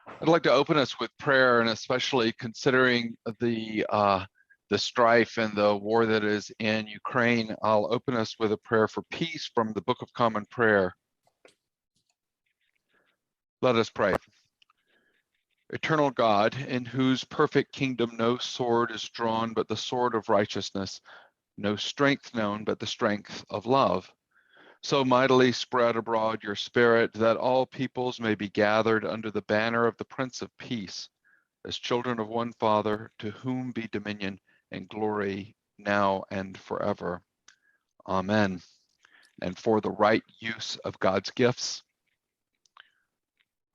I'd like to open us with prayer, and especially considering the strife and the war that is in Ukraine, I'll open us with a prayer for peace from the Book of Common Prayer. Let us pray. Eternal God, in whose perfect kingdom no sword is drawn but the sword of righteousness, no strength known but the strength of love, so mightily spread abroad your Spirit that all peoples may be gathered under the banner of the Prince of Peace, as children of one Father, to whom be dominion and glory now and forever. Amen. And for the right use of God's gifts,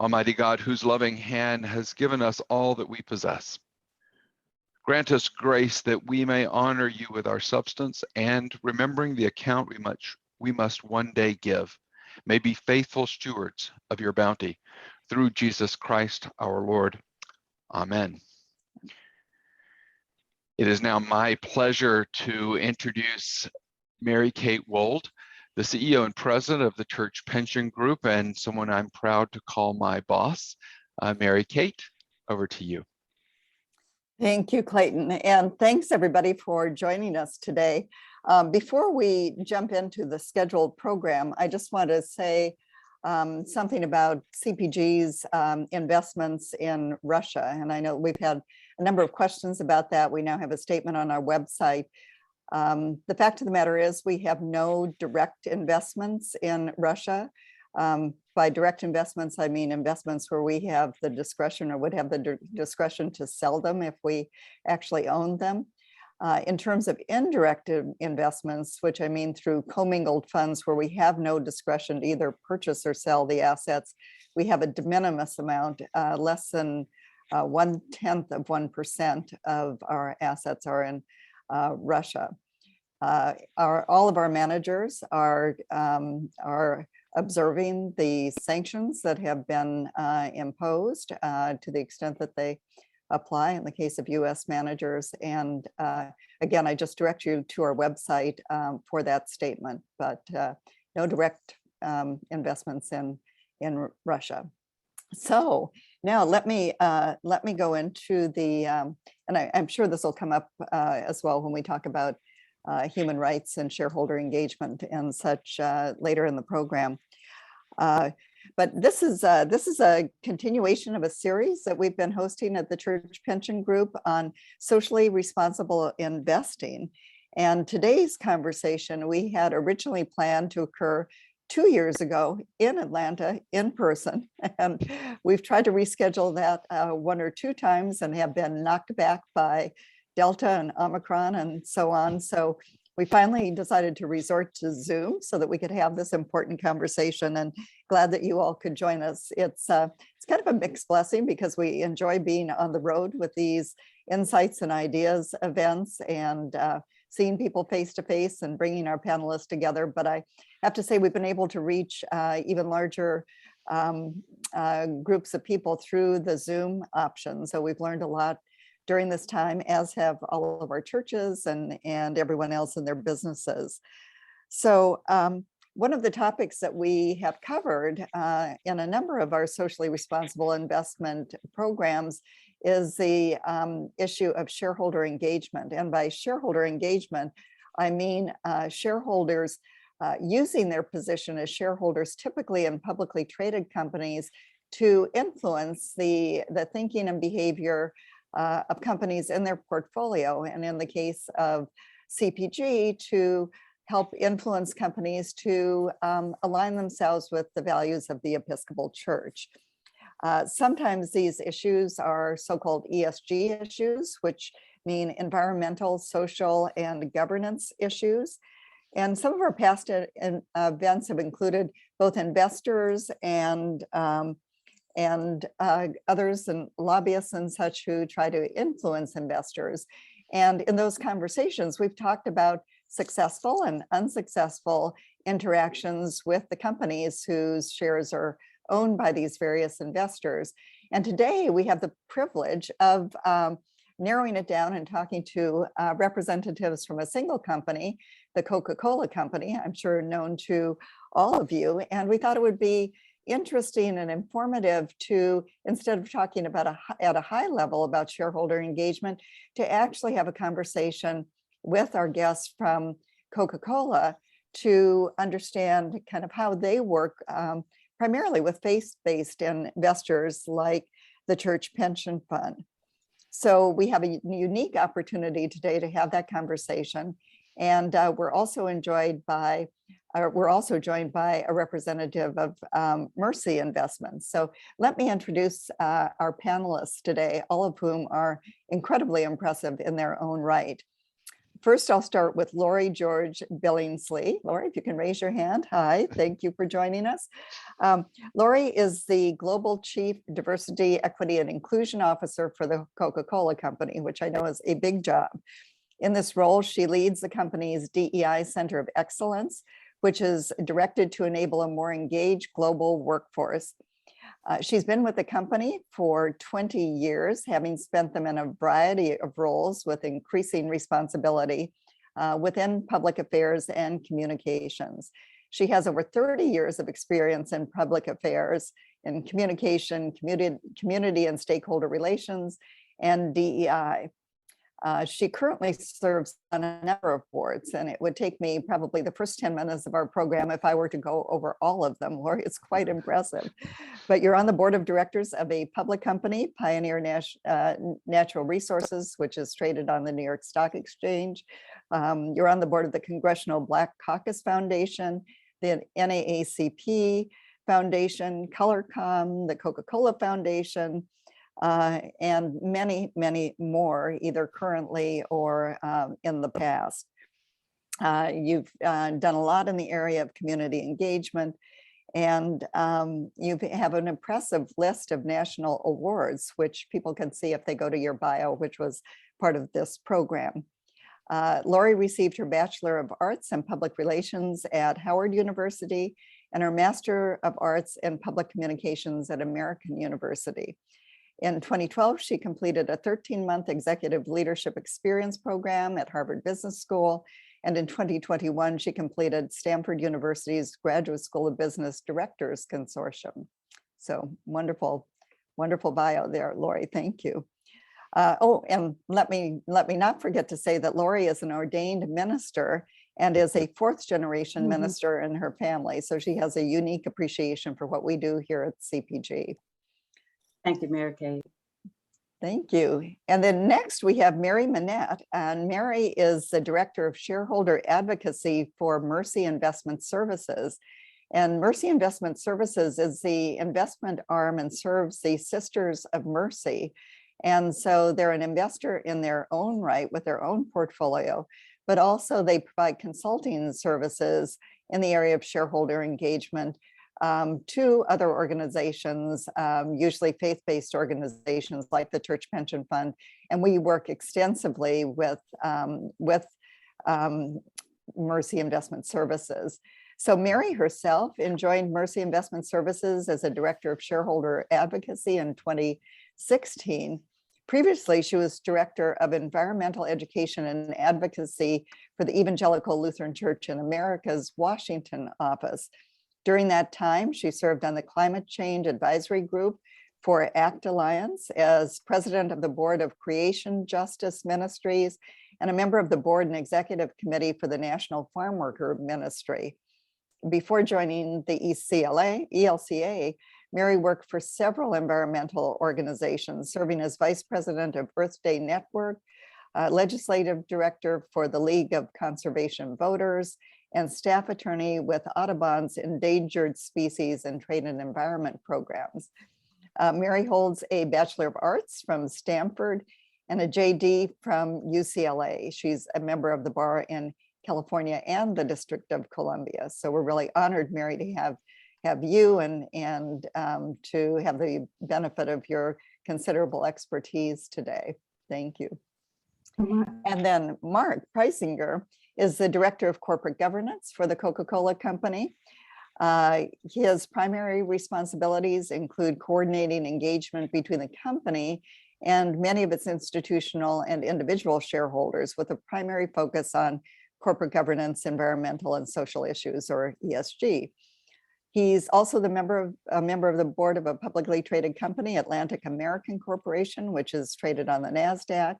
Almighty God, whose loving hand has given us all that we possess, grant us grace that we may honor you with our substance, and remembering the account we must one day give, may be faithful stewards of your bounty, through Jesus Christ our Lord. Amen. It is now my pleasure to introduce Mary Kate Wold, the CEO and president of the Church Pension Group, and someone I'm proud to call my boss. Mary Kate, over to you. Thank you, Clayton, and thanks everybody for joining us today. Before we jump into the scheduled program, I just want to say something about CPG's investments in Russia. And I know we've had a number of questions about that. We now have a statement on our website. The fact of the matter is we have no direct investments in Russia. By direct investments, I mean investments where we have the discretion or would have the discretion to sell them if we actually own them. In terms of indirect investments, which I mean through commingled funds where we have no discretion to either purchase or sell the assets, we have a de minimis amount, less than 0.1% of our assets are in Russia. All of our managers are observing the sanctions that have been imposed to the extent that they apply in the case of US managers. And again, I just direct you to our website for that statement, but no direct investments in Russia. So now let me go into the, and I'm sure this will come up as well when we talk about human rights and shareholder engagement and such later in the program. But this is a continuation of a series that we've been hosting at the Church Pension Group on socially responsible investing. And today's conversation we had originally planned to occur 2 years ago in Atlanta in person. And we've tried to reschedule that 1 or 2 times and have been knocked back by Delta and Omicron and so on. So we finally decided to resort to Zoom so that we could have this important conversation, and glad that you all could join us. It's kind of a mixed blessing because we enjoy being on the road with these insights and ideas events and seeing people face to face and bringing our panelists together. But I have to say we've been able to reach even larger groups of people through the Zoom option. So we've learned a lot during this time, as have all of our churches and everyone else in their businesses. So one of the topics that we have covered in a number of our socially responsible investment programs is the issue of shareholder engagement. And by shareholder engagement, I mean shareholders using their position as shareholders, typically in publicly traded companies, to influence the thinking and behavior of companies in their portfolio, and in the case of CPG, to help influence companies to align themselves with the values of the Episcopal Church. Sometimes these issues are so-called ESG issues, which mean environmental, social, and governance issues. And some of our past events have included both investors and others and lobbyists and such who try to influence investors. And in those conversations, we've talked about successful and unsuccessful interactions with the companies whose shares are owned by these various investors. And today we have the privilege of narrowing it down and talking to representatives from a single company, the Coca-Cola Company, I'm sure known to all of you. And we thought it would be interesting and informative to, instead of talking about at a high level about shareholder engagement, to actually have a conversation with our guests from Coca-Cola to understand kind of how they work primarily with faith-based investors like the church pension fund. So we have a unique opportunity today to have that conversation. And we're also joined by a representative of Mercy Investments. So let me introduce our panelists today, all of whom are incredibly impressive in their own right. First, I'll start with Lori George Billingsley. Lori, if you can raise your hand. Hi, thank you for joining us. Lori is the Global Chief Diversity, Equity, and Inclusion Officer for the Coca-Cola Company, which I know is a big job. In this role, she leads the company's DEI Center of Excellence, which is directed to enable a more engaged global workforce. She's been with the company for 20 years, having spent them in a variety of roles with increasing responsibility within public affairs and communications. She has over 30 years of experience in public affairs, in communication, community and stakeholder relations, and DEI. She currently serves on a number of boards, and it would take me probably the first 10 minutes of our program if I were to go over all of them. Lori, it's quite impressive. But you're on the board of directors of a public company, Pioneer Natural Resources, which is traded on the New York Stock Exchange. You're on the board of the Congressional Black Caucus Foundation, the NAACP Foundation, ColorCom, the Coca-Cola Foundation, and many, many more, either currently or in the past. You've done a lot in the area of community engagement, and you have an impressive list of national awards, which people can see if they go to your bio, which was part of this program. Lori received her Bachelor of Arts in Public Relations at Howard University and her Master of Arts in Public Communications at American University. In 2012, she completed a 13-month executive leadership experience program at Harvard Business School. And in 2021, she completed Stanford University's Graduate School of Business Directors Consortium. So wonderful, wonderful bio there, Lori. Thank you. And let me not forget to say that Lori is an ordained minister and is a fourth-generation minister in her family. So she has a unique appreciation for what we do here at CPG. Thank you, Mary Kay. Thank you. And then next we have Mary Mannette, and Mary is the Director of Shareholder Advocacy for Mercy Investment Services. And Mercy Investment Services is the investment arm and serves the Sisters of Mercy. And so they're an investor in their own right with their own portfolio, but also they provide consulting services in the area of shareholder engagement to other organizations, usually faith-based organizations like the Church Pension Fund. And we work extensively with Mercy Investment Services. So Mary herself joined Mercy Investment Services as a Director of Shareholder Advocacy in 2016. Previously, she was Director of Environmental Education and Advocacy for the Evangelical Lutheran Church in America's Washington office. During that time, she served on the Climate Change Advisory Group for ACT Alliance as President of the Board of Creation Justice Ministries and a member of the Board and Executive Committee for the National Farm Worker Ministry. Before joining the ELCA, Mary worked for several environmental organizations, serving as Vice President of Earth Day Network, Legislative Director for the League of Conservation Voters, and staff attorney with Audubon's Endangered Species and Trade and Environment programs. Mary holds a Bachelor of Arts from Stanford and a JD from UCLA. She's a member of the bar in California and the District of Columbia. So we're really honored, Mary, to have you and to have the benefit of your considerable expertise today. Thank you. And then Mark Preisinger is the Director of Corporate Governance for the Coca-Cola Company. His primary responsibilities include coordinating engagement between the company and many of its institutional and individual shareholders, with a primary focus on corporate governance, environmental and social issues, or ESG. He's also a member of the board of a publicly traded company, Atlantic American Corporation, which is traded on the NASDAQ.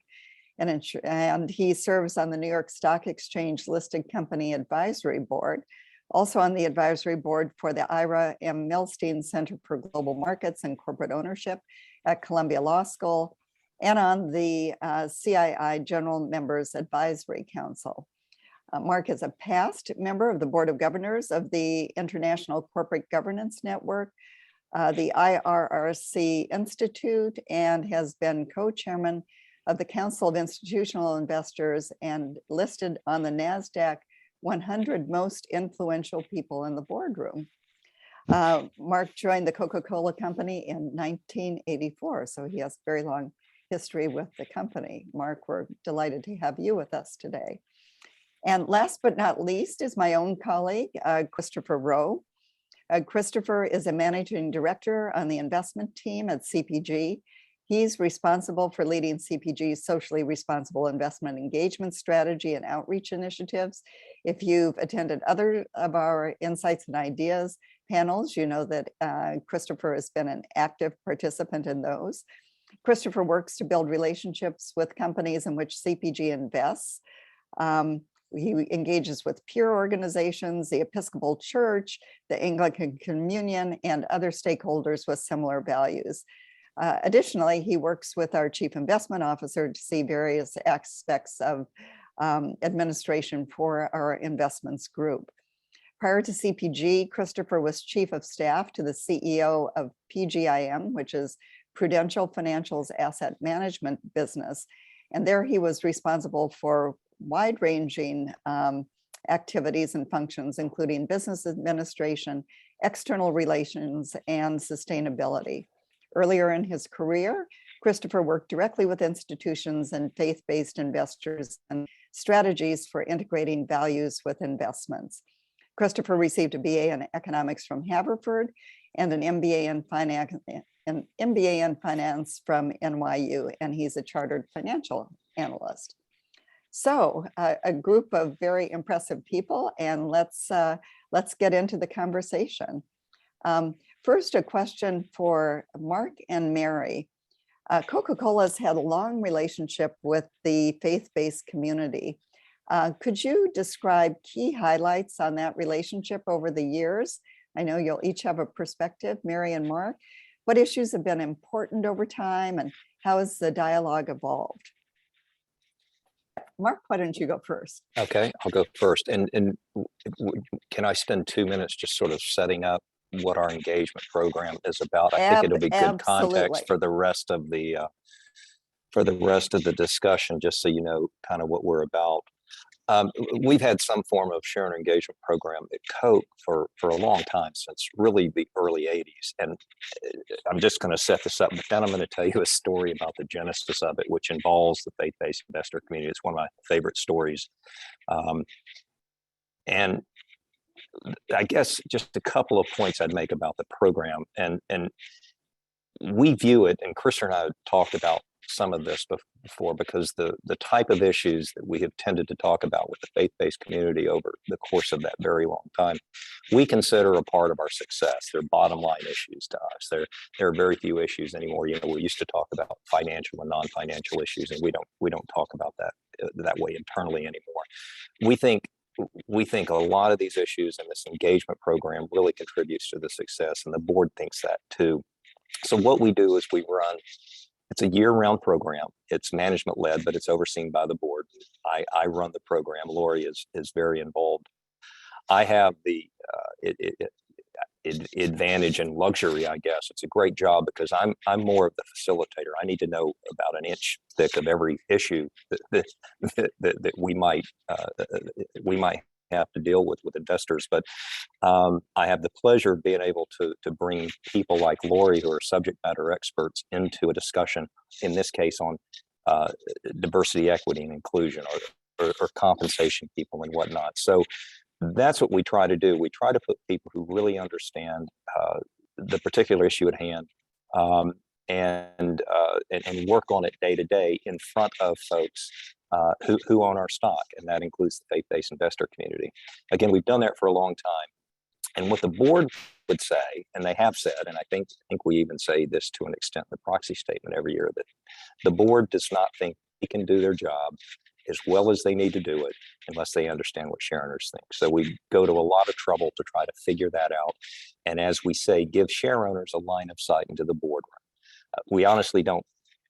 And he serves on the New York Stock Exchange listed company advisory board, also on the advisory board for the Ira M. Milstein Center for Global Markets and Corporate Ownership at Columbia Law School, and on the CII General Members Advisory Council. Mark is a past member of the Board of Governors of the International Corporate Governance Network, the IRRC Institute, and has been co-chairman of the Council of Institutional Investors and listed on the NASDAQ 100 Most Influential People in the Boardroom. Mark joined the Coca-Cola Company in 1984, so he has a very long history with the company. Mark, we're delighted to have you with us today. And last but not least is my own colleague, Christopher Rowe. Christopher is a managing director on the investment team at CPG. He's responsible for leading CPG's socially responsible investment engagement strategy and outreach initiatives. If you've attended other of our Insights and Ideas panels, you know that Christopher has been an active participant in those. Christopher works to build relationships with companies in which CPG invests. He engages with peer organizations, the Episcopal Church, the Anglican Communion, and other stakeholders with similar values. Additionally, he works with our Chief Investment Officer to see various aspects of administration for our investments group. Prior to CPG, Christopher was Chief of Staff to the CEO of PGIM, which is Prudential Financial's asset management business. And there he was responsible for wide-ranging activities and functions, including business administration, external relations, and sustainability. Earlier in his career, Christopher worked directly with institutions and faith-based investors and strategies for integrating values with investments. Christopher received a BA in economics from Haverford and an MBA in finance from NYU, and he's a chartered financial analyst. So a group of very impressive people, and let's get into the conversation. First, a question for Mark and Mary. Coca-Cola's had a long relationship with the faith-based community. Could you describe key highlights on that relationship over the years? I know you'll each have a perspective, Mary and Mark. What issues have been important over time, and how has the dialogue evolved? Mark, why don't you go first? Okay, I'll go first. And can I spend 2 minutes just sort of setting up what our engagement program is about? I think it'll be good context for the rest of the discussion, just so you know kind of what we're about. We've had some form of shareholder engagement program at Coke for a long time, since really the early 80s. And I'm just going to set this up, but then I'm going to tell you a story about the genesis of it, which involves the faith-based investor community. It's one of my favorite stories. And I guess just a couple of points I'd make about the program. And we view it, and Chris and I talked about some of this before, because the type of issues that we have tended to talk about with the faith-based community over the course of that very long time, we consider a part of our success. They're bottom line issues to us. There are very few issues anymore. You know, we used to talk about financial and non-financial issues, and we don't talk about that way internally anymore. We think a lot of these issues in this engagement program really contributes to the success, and the board thinks that too. So what we do is we run. It's a year-round program. It's management-led, but it's overseen by the board. I run the program. Lori is very involved. I have the advantage and luxury, I guess. It's a great job because I'm more of the facilitator. I need to know about an inch thick of every issue that we might have to deal with investors. But I have the pleasure of being able to bring people like Lori, who are subject matter experts, into a discussion, in this case on diversity, equity, and inclusion, or compensation people and whatnot. So that's what we try to do. We try to put people who really understand the particular issue at hand and work on it day to day in front of folks who own our stock, and that includes the faith-based investor community. Again, we've done that for a long time. And what the board would say, and they have said, and I think we even say this to an extent in the proxy statement every year, that the board does not think they can do their job as well as they need to do it unless they understand what share owners think. So we go to a lot of trouble to try to figure that out. And as we say, give share owners a line of sight into the boardroom. We honestly don't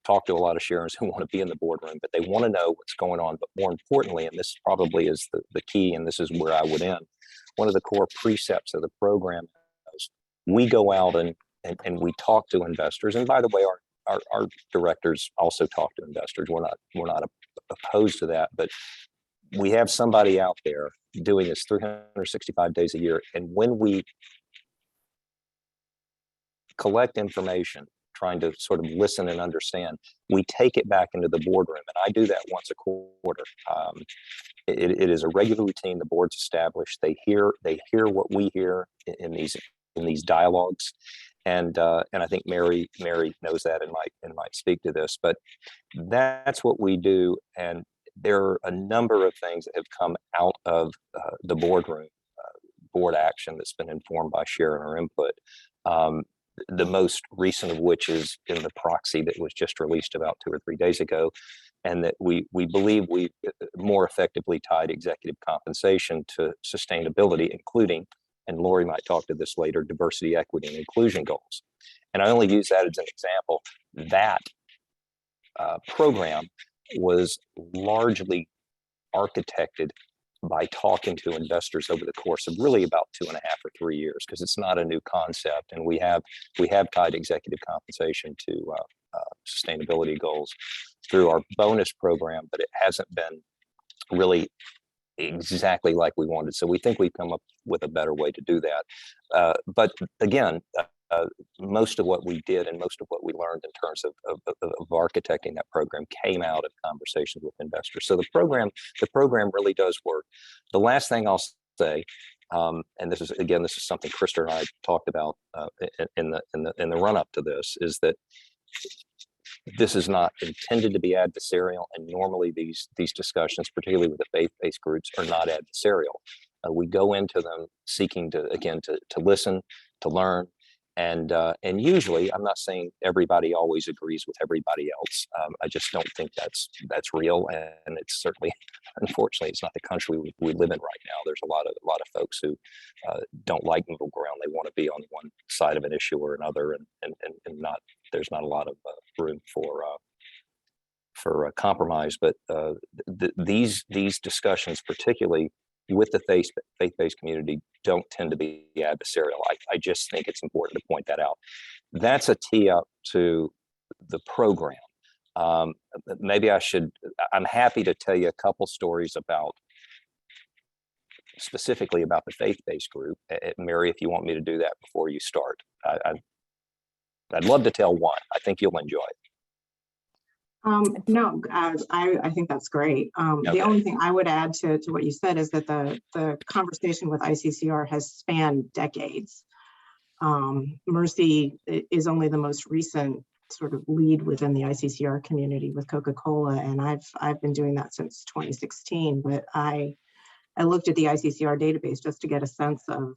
talk to a lot of share owners who want to be in the boardroom, but they want to know what's going on. But more importantly, and this probably is the key, and this is where I would end, one of the core precepts of the program is we go out and we talk to investors. And by the way, our directors also talk to investors. We're not opposed to that, but we have somebody out there doing this 365 days a year. And when we collect information, trying to sort of listen and understand, we take it back into the boardroom. And I do that once a quarter. It is a regular routine the board's established. They hear what we hear in these dialogues. And I think Mary knows that and might speak to this, but that's what we do. And there are a number of things that have come out of the boardroom, board action that's been informed by share owner input. The most recent of which is in the proxy that was just released about 2 or 3 days ago, and that we believe we more effectively tied executive compensation to sustainability, including, and Lori might talk to this later, diversity, equity, and inclusion goals. And I only use that as an example. That program was largely architected by talking to investors over the course of really about 2.5 or 3 years, because it's not a new concept. And we have tied executive compensation to sustainability goals through our bonus program, but it hasn't been really exactly like we wanted. So we think we've come up with a better way to do that. But again, most of what we did and most of what we learned in terms of architecting that program came out of conversations with investors. So the program really does work. The last thing I'll say, and this is something Krista and I talked about in the run up to this, is that this is not intended to be adversarial, and normally these discussions, particularly with the faith-based groups, are not adversarial. We go into them seeking to listen, to learn, and usually, I'm not saying everybody always agrees with everybody else. I just don't think that's real, and it's certainly, unfortunately, it's not the country we live in right now. There's a lot of folks who don't like middle ground. They want to be on one side of an issue or another, and there's not a lot of room for compromise. But these discussions, particularly with the faith-based community, don't tend to be adversarial. I just think it's important to point that out. That's a tee up to the program. Maybe I'm happy to tell you a couple stories specifically about the faith-based group. Mary, if you want me to do that before you start. I'd love to tell one. I think you'll enjoy it. No, I think that's great. Okay. The only thing I would add to what you said is that the conversation with ICCR has spanned decades. Mercy is only the most recent sort of lead within the ICCR community with Coca-Cola, and I've been doing that since 2016. But I looked at the ICCR database just to get a sense of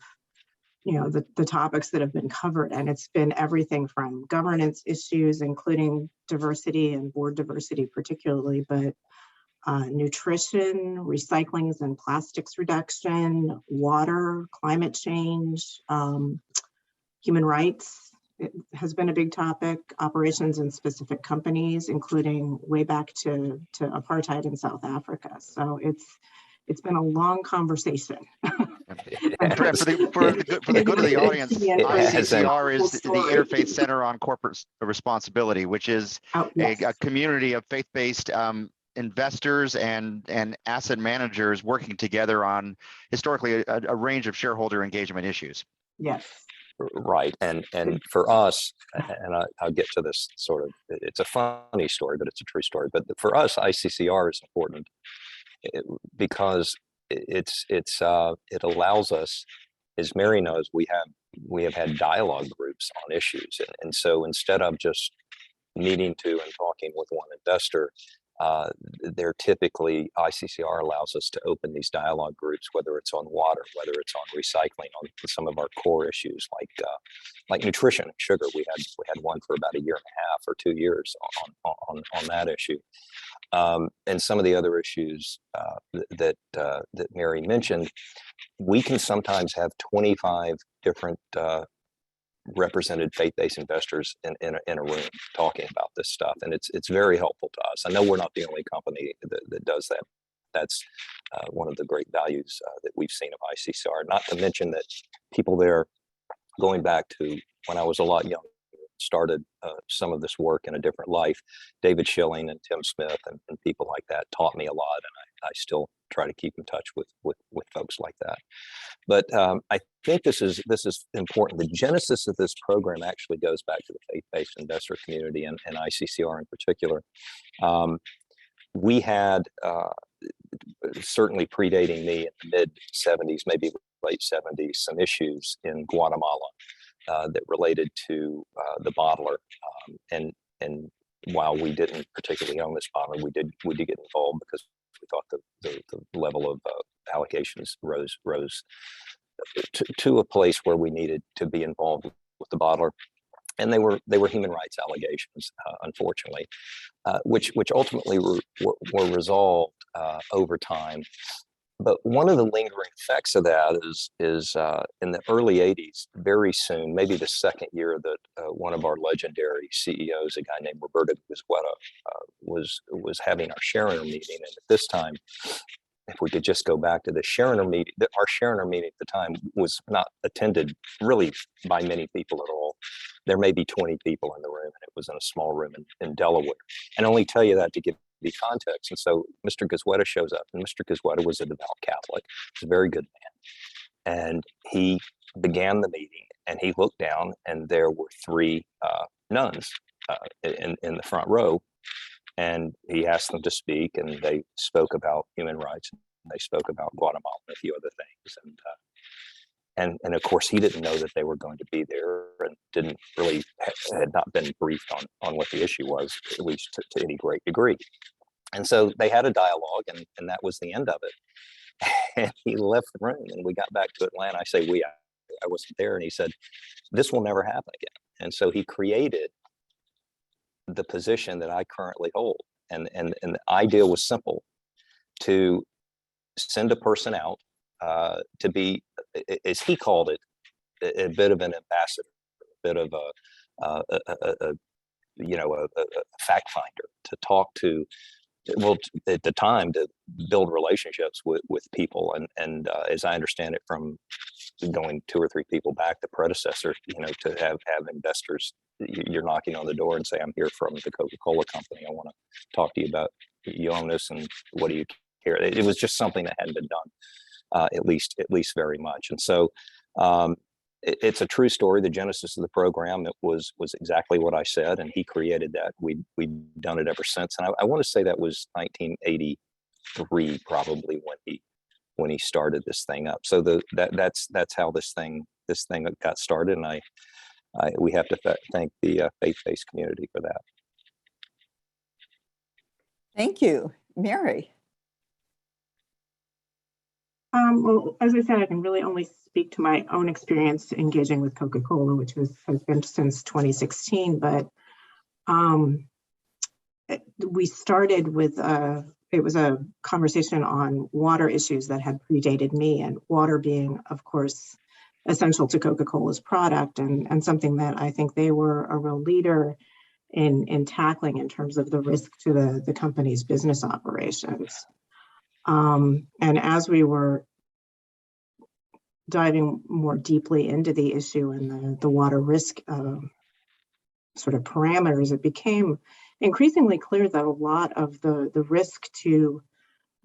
the topics that have been covered, and it's been everything from governance issues, including diversity and board diversity particularly, but nutrition, recyclings and plastics reduction, water, climate change, human rights. It has been a big topic, operations in specific companies, including way back to apartheid in South Africa. So it's been a long conversation. And for the good of the audience, ICCR is the Interfaith Center on Corporate Responsibility, which is a community of faith-based investors and asset managers working together on historically a range of shareholder engagement issues. Yes. Right. And for us, and I'll get to this sort of, it's a funny story, but it's a true story. But for us, ICCR is important because it allows us, as Mary knows, we have had dialogue groups on issues. And so instead of just meeting to and talking with one investor, they're typically, ICCR allows us to open these dialogue groups, whether it's on water, whether it's on recycling, on some of our core issues like nutrition and sugar. We had one for about 1.5 years or 2 years on that issue. And some of the other issues that Mary mentioned, we can sometimes have 25 different represented faith-based investors in a room talking about this stuff, and it's very helpful to us. I know we're not the only company that does that. That's one of the great values that we've seen of ICCR. Not to mention that people there, going back to when I was a lot younger, started some of this work in a different life. David Schilling and Tim Smith and people like that taught me a lot, and I still try to keep in touch with folks like that. But I think this is important. The genesis of this program actually goes back to the faith-based investor community and ICCR in particular. We had, certainly predating me in the mid-'70s, maybe late '70s, some issues in Guatemala that related to the bottler, and while we didn't particularly own this bottler, we did get involved because we thought the level of allegations rose to a place where we needed to be involved with the bottler, and they were human rights allegations, unfortunately, which ultimately were resolved over time. But one of the lingering effects of that is in the early '80s, very soon, maybe the second year that one of our legendary CEOs, a guy named Roberto Guzgueta, was having our shareholder meeting. And at this time, if we could just go back to the shareholder meeting, our shareholder meeting at the time was not attended really by many people at all. There may be 20 people in the room, and it was in a small room in Delaware. And I only tell you that to give the context. And so Mr. Guzgueta shows up, and Mr. Guzgueta was a devout Catholic. He was a very good man. And he began the meeting, and he looked down, and there were 3 nuns in the front row. And he asked them to speak, and they spoke about human rights. And they spoke about Guatemala and a few other things. And of course, he didn't know that they were going to be there, and didn't really had not been briefed on what the issue was, at least to any great degree. And so they had a dialogue, and that was the end of it. And he left the room, and we got back to Atlanta. I say we, I wasn't there, and he said, "This will never happen again." And so he created the position that I currently hold, and the idea was simple: to send a person out to be, as he called it, a bit of an ambassador, a bit of a fact finder, to talk to, well, at the time, to build relationships with people. And as I understand it from going 2 or 3 people back, the predecessor, to have investors, you're knocking on the door and say, "I'm here from the Coca-Cola Company. I want to talk to you about, you own this, and what do you care?" It was just something that hadn't been done, at least very much. And so it's a true story. The genesis of the program, it was exactly what I said, and he created that. We've done it ever since. And I want to say that was 1983, probably, when he started this thing up. So that's how this thing got started. And we have to thank the faith-based community for that. Thank you. Mary. Well, as I said, I can really only speak to my own experience engaging with Coca-Cola, which has been since 2016. But we started with it was a conversation on water issues that had predated me, and water being, of course, essential to Coca-Cola's product, and something that I think they were a real leader in tackling in terms of the risk to the company's business operations. And as we were diving more deeply into the issue and the water risk sort of parameters, it became increasingly clear that a lot of the risk to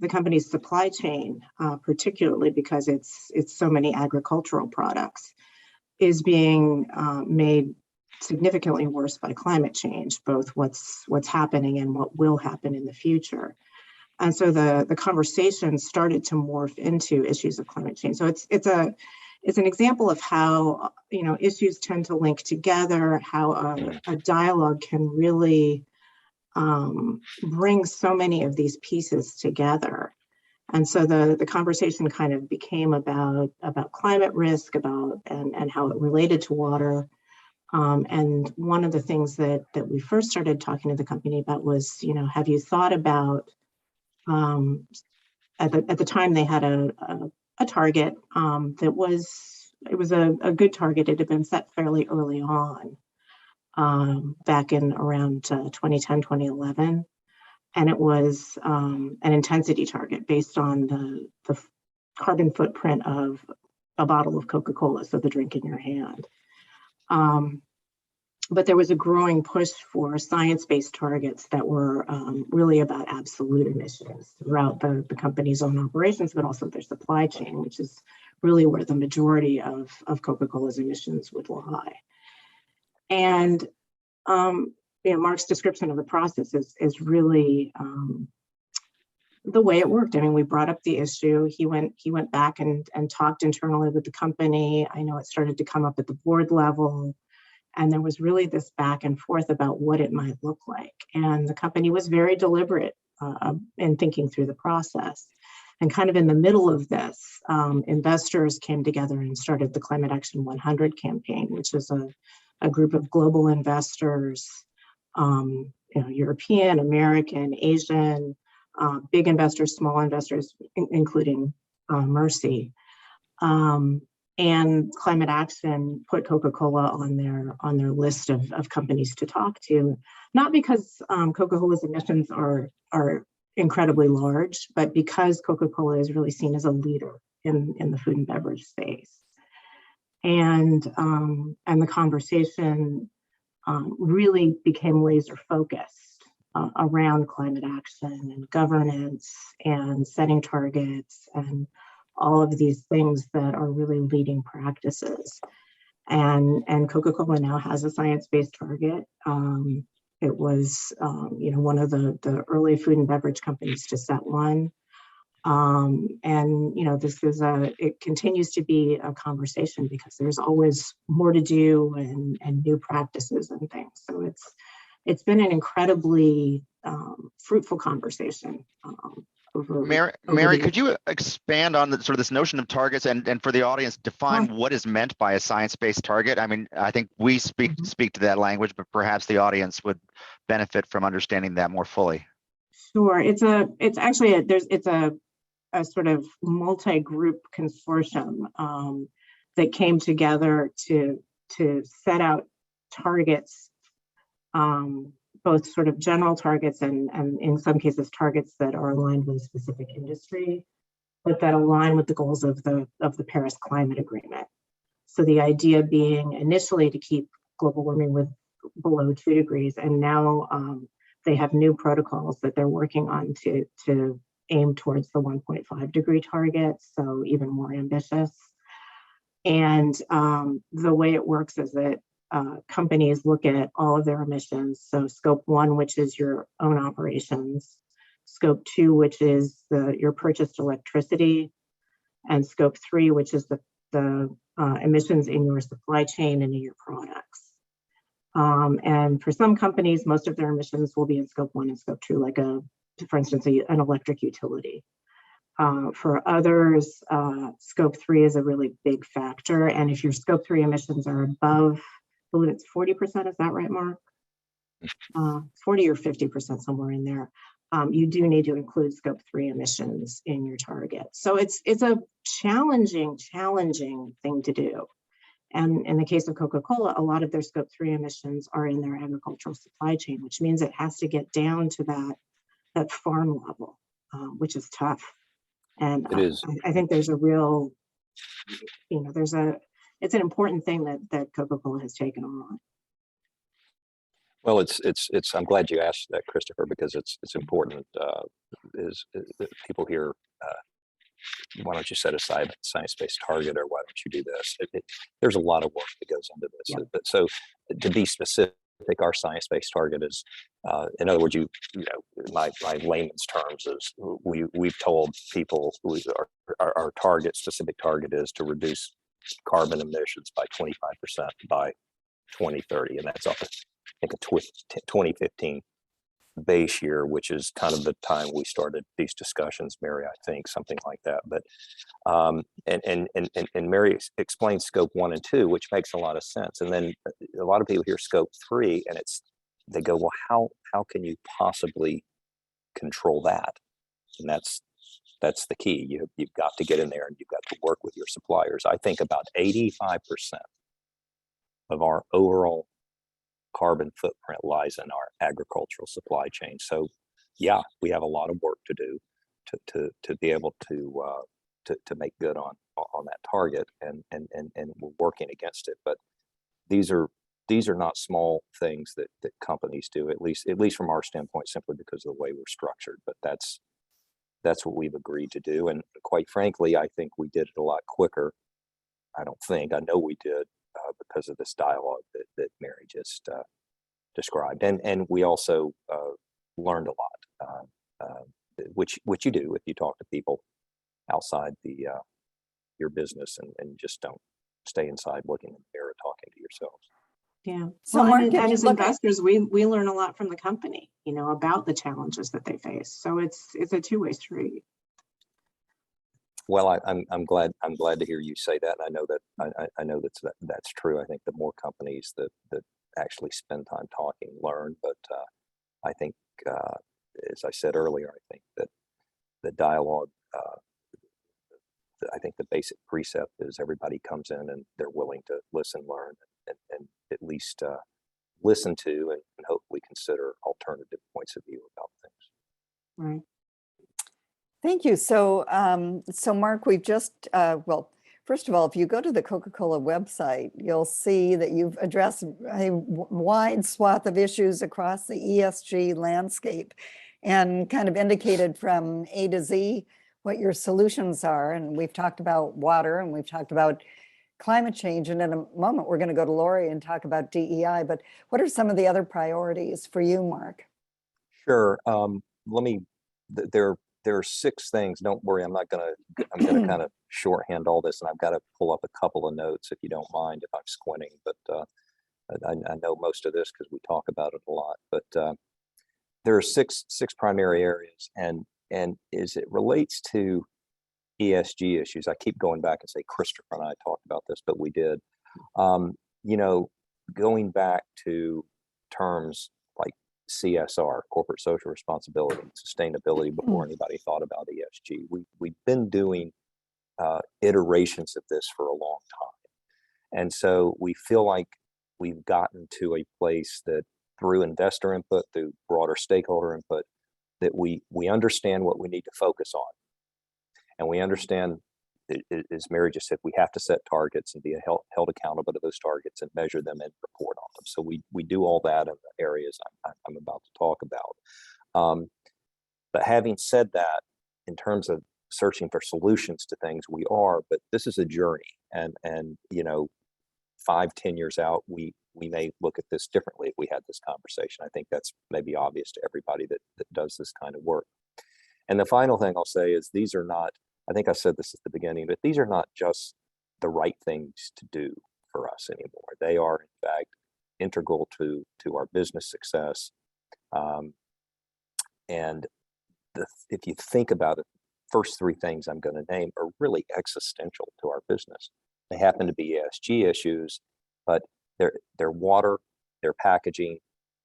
the company's supply chain, particularly because it's so many agricultural products, is being made significantly worse by climate change, both what's happening and what will happen in the future. And so the conversation started to morph into issues of climate change. So it's an example of how issues tend to link together, how a dialogue can really brings so many of these pieces together. And so the conversation kind of became about climate risk, and how it related to water. And one of the things that we first started talking to the company about was, have you thought about, at the time they had a target that was a good target. It had been set fairly early on, back in around 2010, 2011. And it was an intensity target based on the carbon footprint of a bottle of Coca-Cola, so the drink in your hand. But there was a growing push for science-based targets that were really about absolute emissions throughout the company's own operations, but also their supply chain, which is really where the majority of Coca-Cola's emissions would lie. And Mark's description of the process is really the way it worked. I mean, we brought up the issue. He went back and talked internally with the company. I know it started to come up at the board level. And there was really this back and forth about what it might look like. And the company was very deliberate in thinking through the process. And kind of in the middle of this, investors came together and started the Climate Action 100 campaign, which is a group of global investors, European, American, Asian, big investors, small investors, including Mercy. And Climate Action put Coca-Cola on their list of companies to talk to, not because Coca-Cola's emissions are incredibly large, but because Coca-Cola is really seen as a leader in the food and beverage space. And the conversation really became laser focused around climate action and governance and setting targets and all of these things that are really leading practices. And Coca-Cola now has a science-based target. It was, one of the early food and beverage companies to set one. It continues to be a conversation because there's always more to do and new practices and things. So it's been an incredibly fruitful conversation. Mary, could you expand on sort of this notion of targets and for the audience, define what is meant by a science-based target? I mean, I think we speak to that language, but perhaps the audience would benefit from understanding that more fully. Sure, it's a sort of multi-group consortium that came together to set out targets, both sort of general targets and in some cases targets that are aligned with a specific industry, but that align with the goals of the Paris Climate Agreement. So the idea being initially to keep global warming with below 2 degrees, and now they have new protocols that they're working on to aim towards the 1.5 degree target, so even more ambitious. And the way it works is that companies look at all of their emissions. So scope 1, which is your own operations, scope 2, which is your purchased electricity, and scope 3, which is the emissions in your supply chain and in your products. And for some companies, most of their emissions will be in scope 1 and scope 2, like for instance, an electric utility. For others, scope 3 is a really big factor. And if your scope 3 emissions are above, I believe it's 40%, is that right, Mark? 40 or 50%, somewhere in there. You do need to include scope 3 emissions in your target. So it's a challenging thing to do. And in the case of Coca-Cola, a lot of their scope 3 emissions are in their agricultural supply chain, which means it has to get down to that farm level, which is tough. And it is. I think there's a real, it's an important thing that Coca-Cola has taken on. Well, I'm glad you asked that, Christopher, because it's important. Is people here? Why don't you set aside a science-based target, or why don't you do this? There's a lot of work that goes into this. Yeah. But so, to be specific, our science-based target is, in other words, my layman's terms is we've told people our specific target is to reduce carbon emissions by 25% by 2030, and that's off, I think, a 2015 base year, which is kind of the time we started these discussions, Mary, I think, something like that. But and Mary explained scope 1 and 2, which makes a lot of sense. And then a lot of people hear scope 3 and they go, well, how can you possibly control that? And that's the key. You've got to get in there and you've got to work with your suppliers. I think about 85% of our overall carbon footprint lies in our agricultural supply chain. So yeah, we have a lot of work to do to be able to make good on that target, and we're working against it. But these are not small things that companies do, at least from our standpoint, simply because of the way we're structured. But that's what we've agreed to do. And quite frankly, I think we did it a lot quicker. I know we did because of this dialogue that Mary just described. And we also learned a lot, which you do if you talk to people outside your business and just don't stay inside looking in the mirror talking to yourselves. Yeah. So Well, Mark, and if you as look at- investors, we learn a lot from the company, about the challenges that they face. So it's a two-way street. Well, I'm glad to hear you say that. And I know that's true. I think the more companies that actually spend time talking learn. But I think, as I said earlier, I think that the dialogue. I think the basic precept is everybody comes in and they're willing to listen, learn, and at least listen to and hopefully consider alternative points of view about things. Right. Thank you. So, Mark, we've just, first of all, if you go to the Coca-Cola website, you'll see that you've addressed a wide swath of issues across the ESG landscape and kind of indicated from A to Z what your solutions are. And we've talked about water and we've talked about climate change. And in a moment, we're going to go to Lori and talk about DEI. But what are some of the other priorities for you, Mark? Sure. There are 6 things. Don't worry, I'm going to kind of shorthand all this, and I've got to pull up a couple of notes if you don't mind if I'm squinting. But I know most of this because we talk about it a lot. But there are six primary areas, and as it relates to ESG issues, I keep going back and say Christopher and I talked about this, but we did. Going back to terms like CSR, corporate social responsibility, sustainability, before anybody thought about ESG. We've been doing iterations of this for a long time. And so we feel like we've gotten to a place that through investor input, through broader stakeholder input, that we understand what we need to focus on. And we understand, as Mary just said, we have to set targets and be held accountable to those targets and measure them and report on them. So we do all that in the areas I'm about to talk about. But having said that, in terms of searching for solutions to things, we are, but this is a journey. And 5-10 years out, we may look at this differently if we had this conversation. I think that's maybe obvious to everybody that does this kind of work. And the final thing I'll say is these are not, I think I said this at the beginning, but these are not just the right things to do for us anymore. They are, in fact, integral to our business success. And if you think about it, first 3 things I'm going to name are really existential to our business. They happen to be ESG issues, but they're water, their packaging,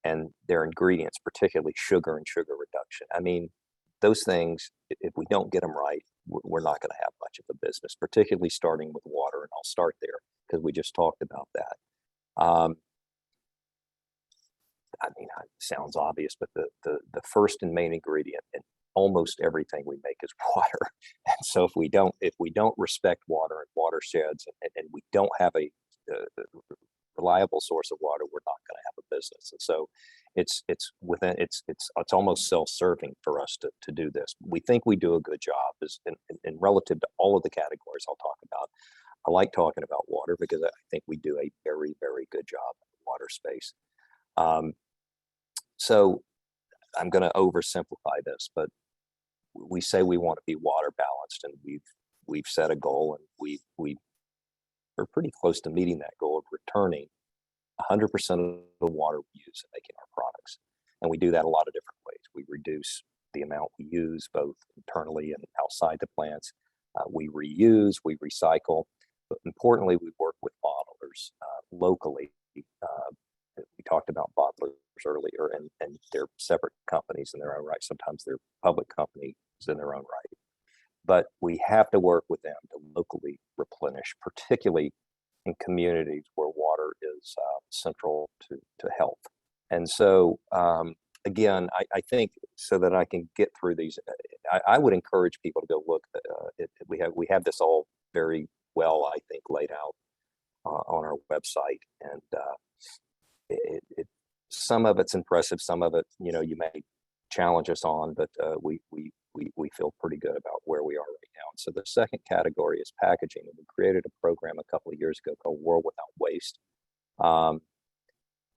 and their ingredients, particularly sugar and sugar reduction. I mean, those things, if we don't get them right, we're not going to have much of a business, particularly starting with water. And I'll start there because we just talked about that. I mean, it sounds obvious, but the first and main ingredient in almost everything we make is water. And so if we don't respect water and watersheds, and we don't have a reliable source of water, we're not going to have a business. And so it's almost self-serving for us to do this. We think we do a good job in relative to all of the categories I'll talk about. I like talking about water because I think we do a very, very good job in the water space. So I'm going to oversimplify this, but we say we want to be water balanced, and we've set a goal, and we're pretty close to meeting that goal of returning 100% of the water we use in making our products. And we do that a lot of different We reduce the amount we use both internally and outside the plants. We reuse, we recycle, but importantly, we work with bottlers locally. We talked about bottlers earlier, and they're separate companies in their own right. Sometimes they're public companies in their own right. But we have to work with them to locally replenish, particularly in communities where water is central to health. And so, again, I think so that I can get through these, I would encourage people to go look. We have this all very well, I think, laid out on our website, and some of it's impressive, some of it, you may challenge us on, but we feel pretty good about where we are right now. And so the second category is packaging. And we created a program a couple of years ago called World Without Waste.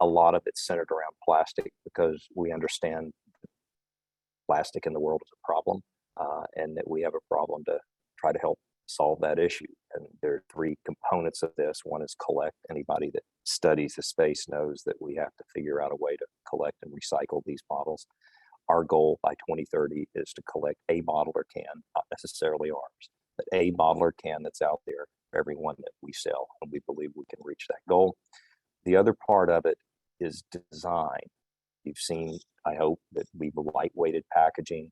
A lot of it's centered around plastic because we understand plastic in the world is a problem, and that we have a problem to try to help solve that issue. And there are three components of this. One is collect. Anybody that studies the space knows that we have to figure out a way to collect and recycle these bottles. Our goal by 2030 is to collect a bottle or can, not necessarily ours, but a bottle or can that's out there for every one that we sell. And we believe we can reach that goal. The other part of it is design. You've seen, I hope, that we've lightweighted packaging,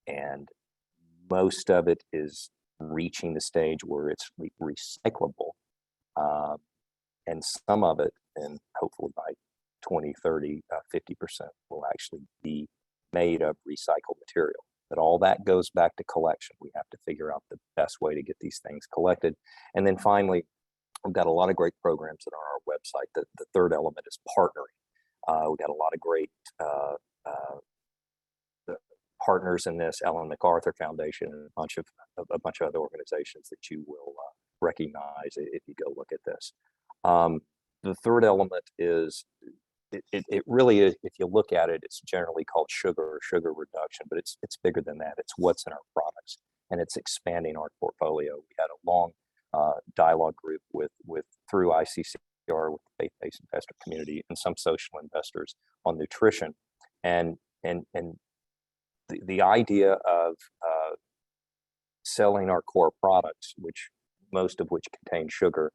and most of it is reaching the stage where it's recyclable, and some of it, and hopefully by 2030, 50% will actually be made of recycled material. But all that goes back to collection. We have to figure out the best way to get these things collected. And then finally, we've got a lot of great programs that are on our website. The third element is partnering. We've got a lot of great partners in this, Ellen MacArthur Foundation, and a bunch of other organizations that you will recognize if you go look at this. The third element is, it really is, if you look at it, it's generally called sugar or sugar reduction, but it's bigger than that. It's what's in our products, and it's expanding our portfolio. We had a long dialogue group through ICCR with the faith-based investor community and some social investors on nutrition, and the idea of selling our core products, most of which contain sugar.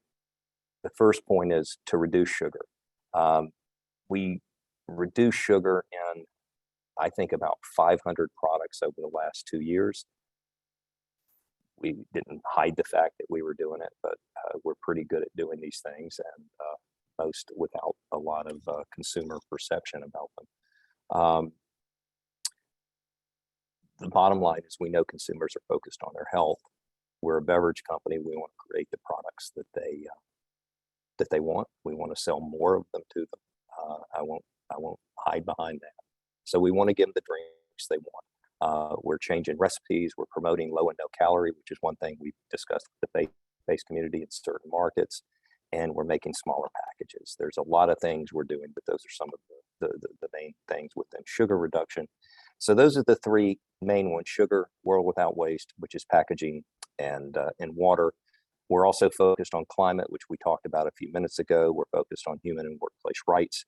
The first point is to reduce sugar. We reduce sugar in, I think, about 500 products over the last 2 years. We didn't hide the fact that we were doing it, but we're pretty good at doing these things, and most without a lot of consumer perception about them. The bottom line is, we know consumers are focused on their health. We're a beverage company. We want to create the products that they want. We want to sell more of them to them. I won't hide behind that. So we want to give them the drinks they want. We're changing recipes. We're promoting low and no calorie, which is one thing we've discussed with the faith-based community in certain markets. And we're making smaller packages. There's a lot of things we're doing, but those are some of the main things within sugar reduction. So those are the three main ones: sugar, World Without Waste, which is packaging, and water. We're also focused on climate, which we talked about a few minutes ago. We're focused on human and workplace rights,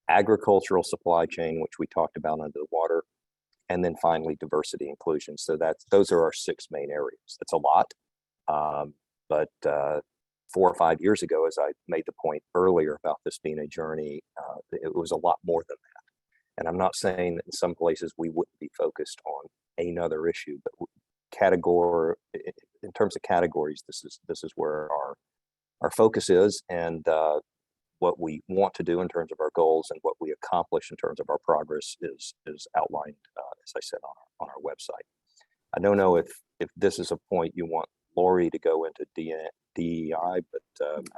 agricultural supply chain, which we talked about under the water, and then finally diversity inclusion. So those are our 6 main areas. That's a lot, but 4 or 5 years ago, as I made the point earlier about this being a journey, it was a lot more than that. And I'm not saying that in some places we wouldn't be focused on another issue, but in terms of categories, this is where our focus is, and what we want to do in terms of our goals and what we accomplish in terms of our progress is outlined, as I said, on our website. I don't know if this is a point you want Lori to go into DEI, but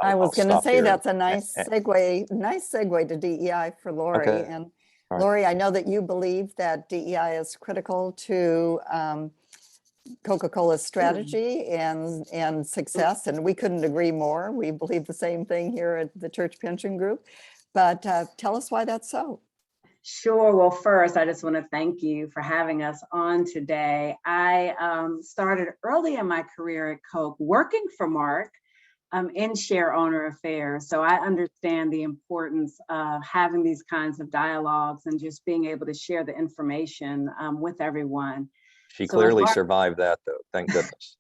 I was going to say that's a nice segue to DEI for Lori. Okay. And Right. Lori, I know that you believe that DEI is critical to Coca-Cola's strategy and success, and we couldn't agree more. We believe the same thing here at the Church Pension Group. But tell us why that's so. Sure. Well, first, I just want to thank you for having us on today. I started early in my career at Coke working for Mark in share owner affairs, so I understand the importance of having these kinds of dialogues and just being able to share the information with everyone. She So clearly survived that, though. Thank goodness.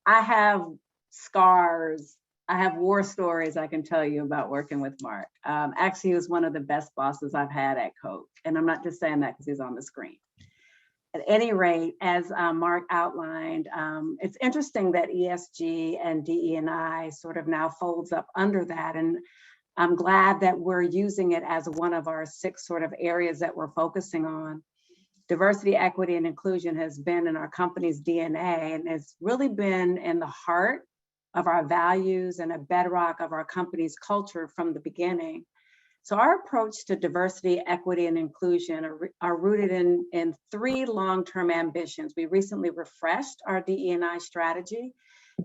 I have scars. I have war stories I can tell you about working with Mark. Actually, he was one of the best bosses I've had at Coke. And I'm not just saying that because he's on the screen. At any rate, as Mark outlined, it's interesting that ESG and DE&I sort of now folds up under that. And I'm glad that we're using it as one of our 6 sort of areas that we're focusing on. Diversity, equity, and inclusion has been in our company's DNA and has really been in the heart of our values and a bedrock of our company's culture from the beginning. So our approach to diversity, equity, and inclusion are rooted in 3 long-term ambitions. We recently refreshed our DE&I strategy,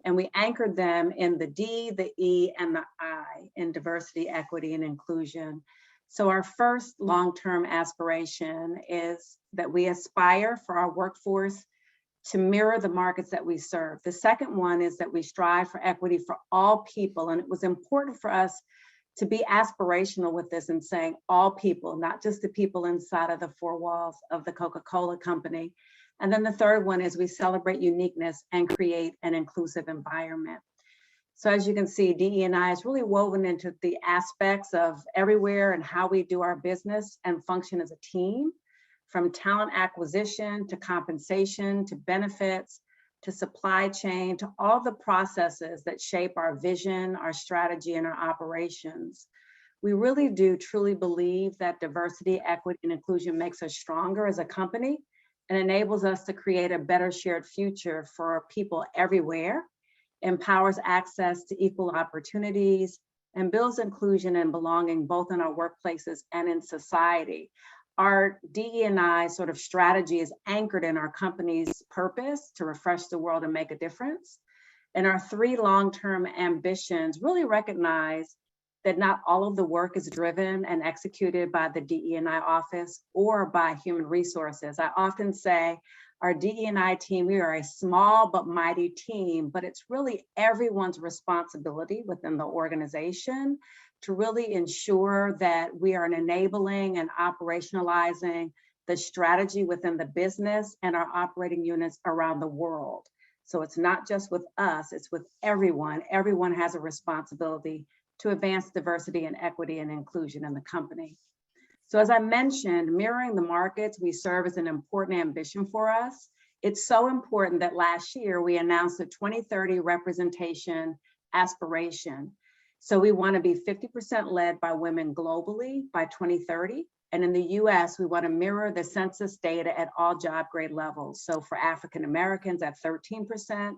and we anchored them in the D, the E, and the I in diversity, equity, and inclusion. So our first long-term aspiration is that we aspire for our workforce to mirror the markets that we serve. The second one is that we strive for equity for all people. And it was important for us to be aspirational with this and saying all people, not just the people inside of the 4 walls of the Coca-Cola Company. And then the third one is we celebrate uniqueness and create an inclusive environment. So as you can see, DE&I is really woven into the aspects of everywhere and how we do our business and function as a team, from talent acquisition to compensation to benefits to supply chain to all the processes that shape our vision, our strategy, and our operations. We really do truly believe that diversity, equity, and inclusion makes us stronger as a company and enables us to create a better shared future for people everywhere, empowers access to equal opportunities, and builds inclusion and belonging both in our workplaces and in society. Our DE&I sort of strategy is anchored in our company's purpose to refresh the world and make a difference. And our 3 long-term ambitions really recognize that not all of the work is driven and executed by the DE&I office or by human resources. I often say our DE&I team, we are a small but mighty team, but it's really everyone's responsibility within the organization to really ensure that we are enabling and operationalizing the strategy within the business and our operating units around the world. So it's not just with us, it's with everyone. Everyone has a responsibility to advance diversity and equity and inclusion in the company. So as I mentioned, mirroring the markets we serve is an important ambition for us. It's so important that last year we announced a 2030 representation aspiration. So we want to be 50% led by women globally by 2030. And in the US, we want to mirror the census data at all job grade levels. So for African Americans at 13%,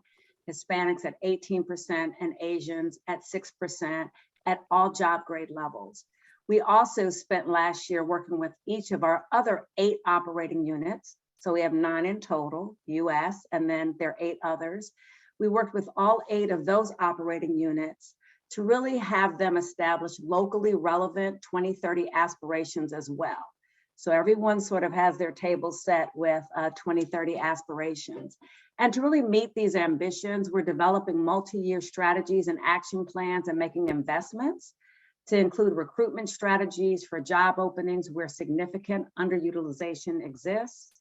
Hispanics at 18%, and Asians at 6% at all job grade levels. We also spent last year working with each of our other 8 operating units. So we have 9 in total, US, and then there are 8 others. We worked with all 8 of those operating units to really have them establish locally relevant 2030 aspirations as well. So everyone sort of has their table set with 2030 aspirations. And to really meet these ambitions, we're developing multi-year strategies and action plans and making investments to include recruitment strategies for job openings where significant underutilization exists,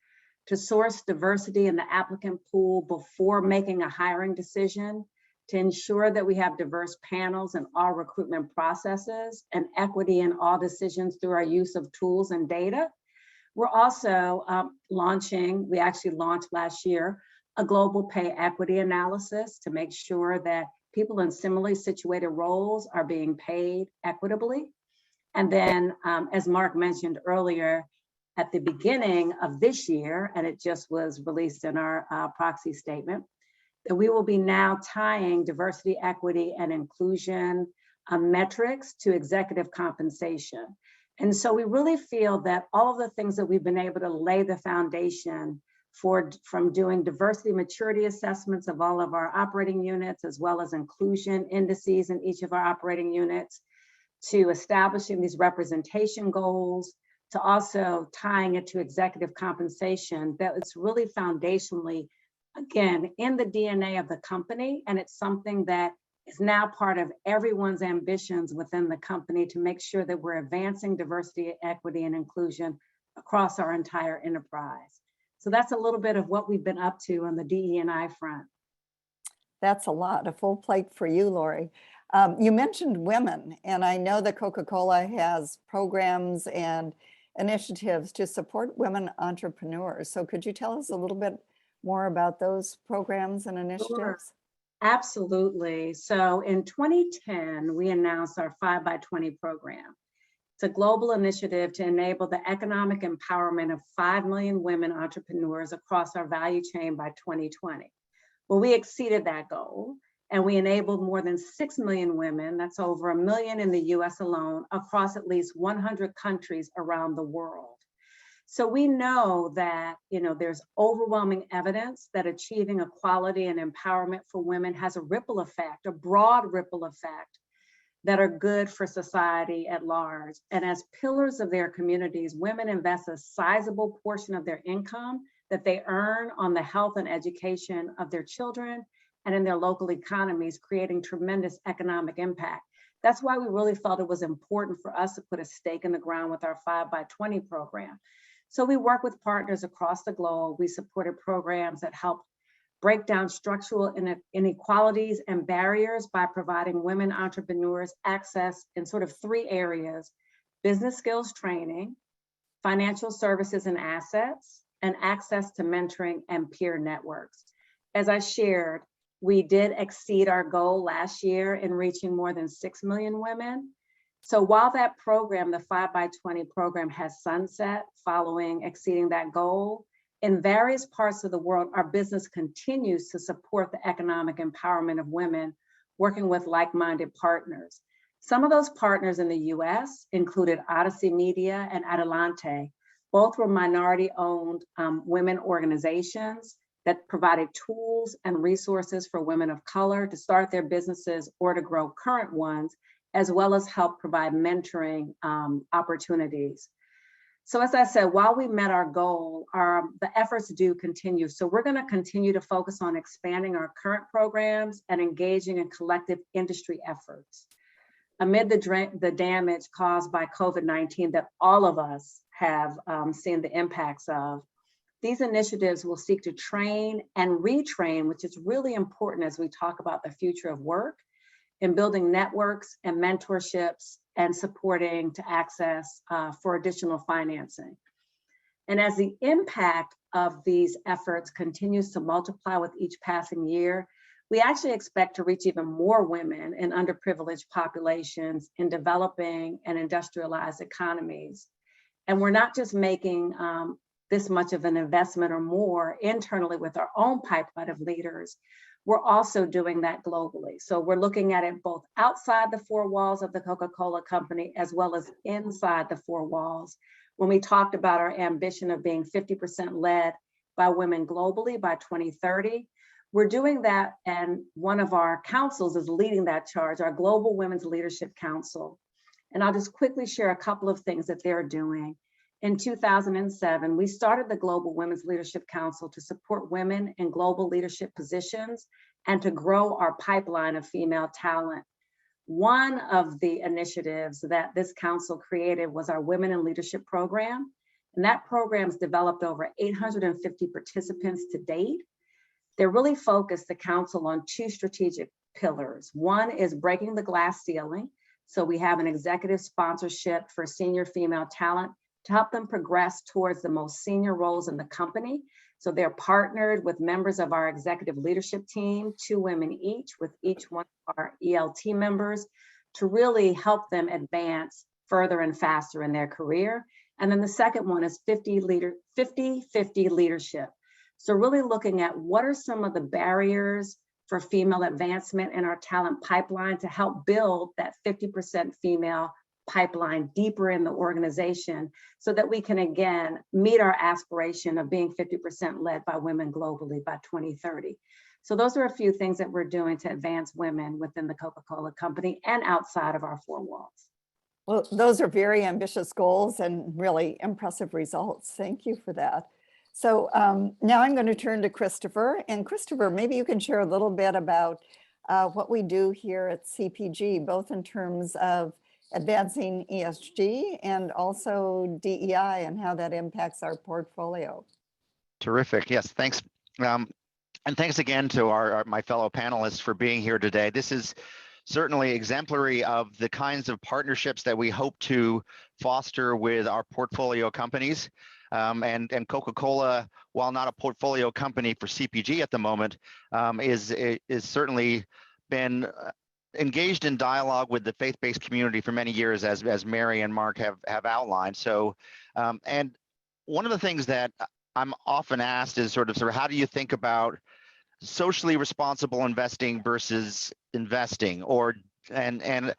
to source diversity in the applicant pool before making a hiring decision, to ensure that we have diverse panels in all recruitment processes and equity in all decisions through our use of tools and data. We're also we actually launched last year, a global pay equity analysis to make sure that people in similarly situated roles are being paid equitably. And then, as Mark mentioned earlier, at the beginning of this year, and it just was released in our proxy statement, that we will be now tying diversity, equity, and inclusion metrics to executive compensation. And so we really feel that all of the things that we've been able to lay the foundation for, from doing diversity maturity assessments of all of our operating units, as well as inclusion indices in each of our operating units, to establishing these representation goals, to also tying it to executive compensation, that it's really foundationally, again, in the DNA of the company, and it's something that is now part of everyone's ambitions within the company to make sure that we're advancing diversity, equity, and inclusion across our entire enterprise. So that's a little bit of what we've been up to on the DE&I front. That's a lot, a full plate for you, Lori. You mentioned women, and I know that Coca-Cola has programs and initiatives to support women entrepreneurs. So could you tell us a little bit more about those programs and initiatives? Sure. Absolutely. So in 2010, we announced our 5x20 program. It's a global initiative to enable the economic empowerment of 5 million women entrepreneurs across our value chain by 2020. Well, we exceeded that goal, and we enabled more than 6 million women, that's over 1 million in the US alone, across at least 100 countries around the world. So we know that, there's overwhelming evidence that achieving equality and empowerment for women has a ripple effect, a broad ripple effect, that are good for society at large. And as pillars of their communities, women invest a sizable portion of their income that they earn on the health and education of their children and in their local economies, creating tremendous economic impact. That's why we really felt it was important for us to put a stake in the ground with our 5x20 program. So we work with partners across the globe. We supported programs that help break down structural inequalities and barriers by providing women entrepreneurs access in sort of 3 areas: business skills training, financial services and assets, and access to mentoring and peer networks. As I shared, we did exceed our goal last year in reaching more than 6 million women. So while that program, the 5x20 program, has sunset following exceeding that goal, in various parts of the world, our business continues to support the economic empowerment of women, working with like-minded partners. Some of those partners in the US included Odyssey Media and Adelante. Both were minority-owned women organizations that provided tools and resources for women of color to start their businesses or to grow current ones, as well as help provide mentoring opportunities. So as I said, while we met our goal, the efforts do continue. So we're going to continue to focus on expanding our current programs and engaging in collective industry efforts. Amid the damage caused by COVID-19 that all of us have seen the impacts of, these initiatives will seek to train and retrain, which is really important as we talk about the future of work, in building networks and mentorships and supporting to access for additional financing. And as the impact of these efforts continues to multiply with each passing year, we actually expect to reach even more women in underprivileged populations in developing and industrialized economies. And we're not just making this much of an investment or more internally with our own pipeline of leaders, we're also doing that globally. So we're looking at it both outside the 4 walls of the Coca-Cola Company as well as inside the 4 walls. When we talked about our ambition of being 50% led by women globally by 2030, we're doing that, and one of our councils is leading that charge, our Global Women's Leadership Council. And I'll just quickly share a couple of things that they're doing. In 2007, we started the Global Women's Leadership Council to support women in global leadership positions and to grow our pipeline of female talent. One of the initiatives that this council created was our Women in Leadership program. And that program's developed over 850 participants to date. They're really focused, the council, on 2 strategic pillars. One is breaking the glass ceiling. So we have an executive sponsorship for senior female talent to help them progress towards the most senior roles in the company. So they're partnered with members of our executive leadership team, 2 women each, with each one of our ELT members, to really help them advance further and faster in their career. And then the second one is 50-50 leadership. So really looking at what are some of the barriers for female advancement in our talent pipeline to help build that 50% female pipeline deeper in the organization so that we can again meet our aspiration of being 50% led by women globally by 2030. So those are a few things that we're doing to advance women within the Coca-Cola Company and outside of our 4 walls. Well, those are very ambitious goals and really impressive results. Thank you for that. So now I'm going to turn to Christopher. And Christopher, maybe you can share a little bit about what we do here at CPG, both in terms of advancing ESG and also DEI and how that impacts our portfolio. Terrific. Yes, thanks. And thanks again to my fellow panelists for being here today. This is certainly exemplary of the kinds of partnerships that we hope to foster with our portfolio companies. And Coca-Cola, while not a portfolio company for CPG at the moment, is certainly been engaged in dialogue with the faith-based community for many years, as Mary and Mark have outlined. So, and one of the things that I'm often asked is sort of how do you think about socially responsible investing versus investing, and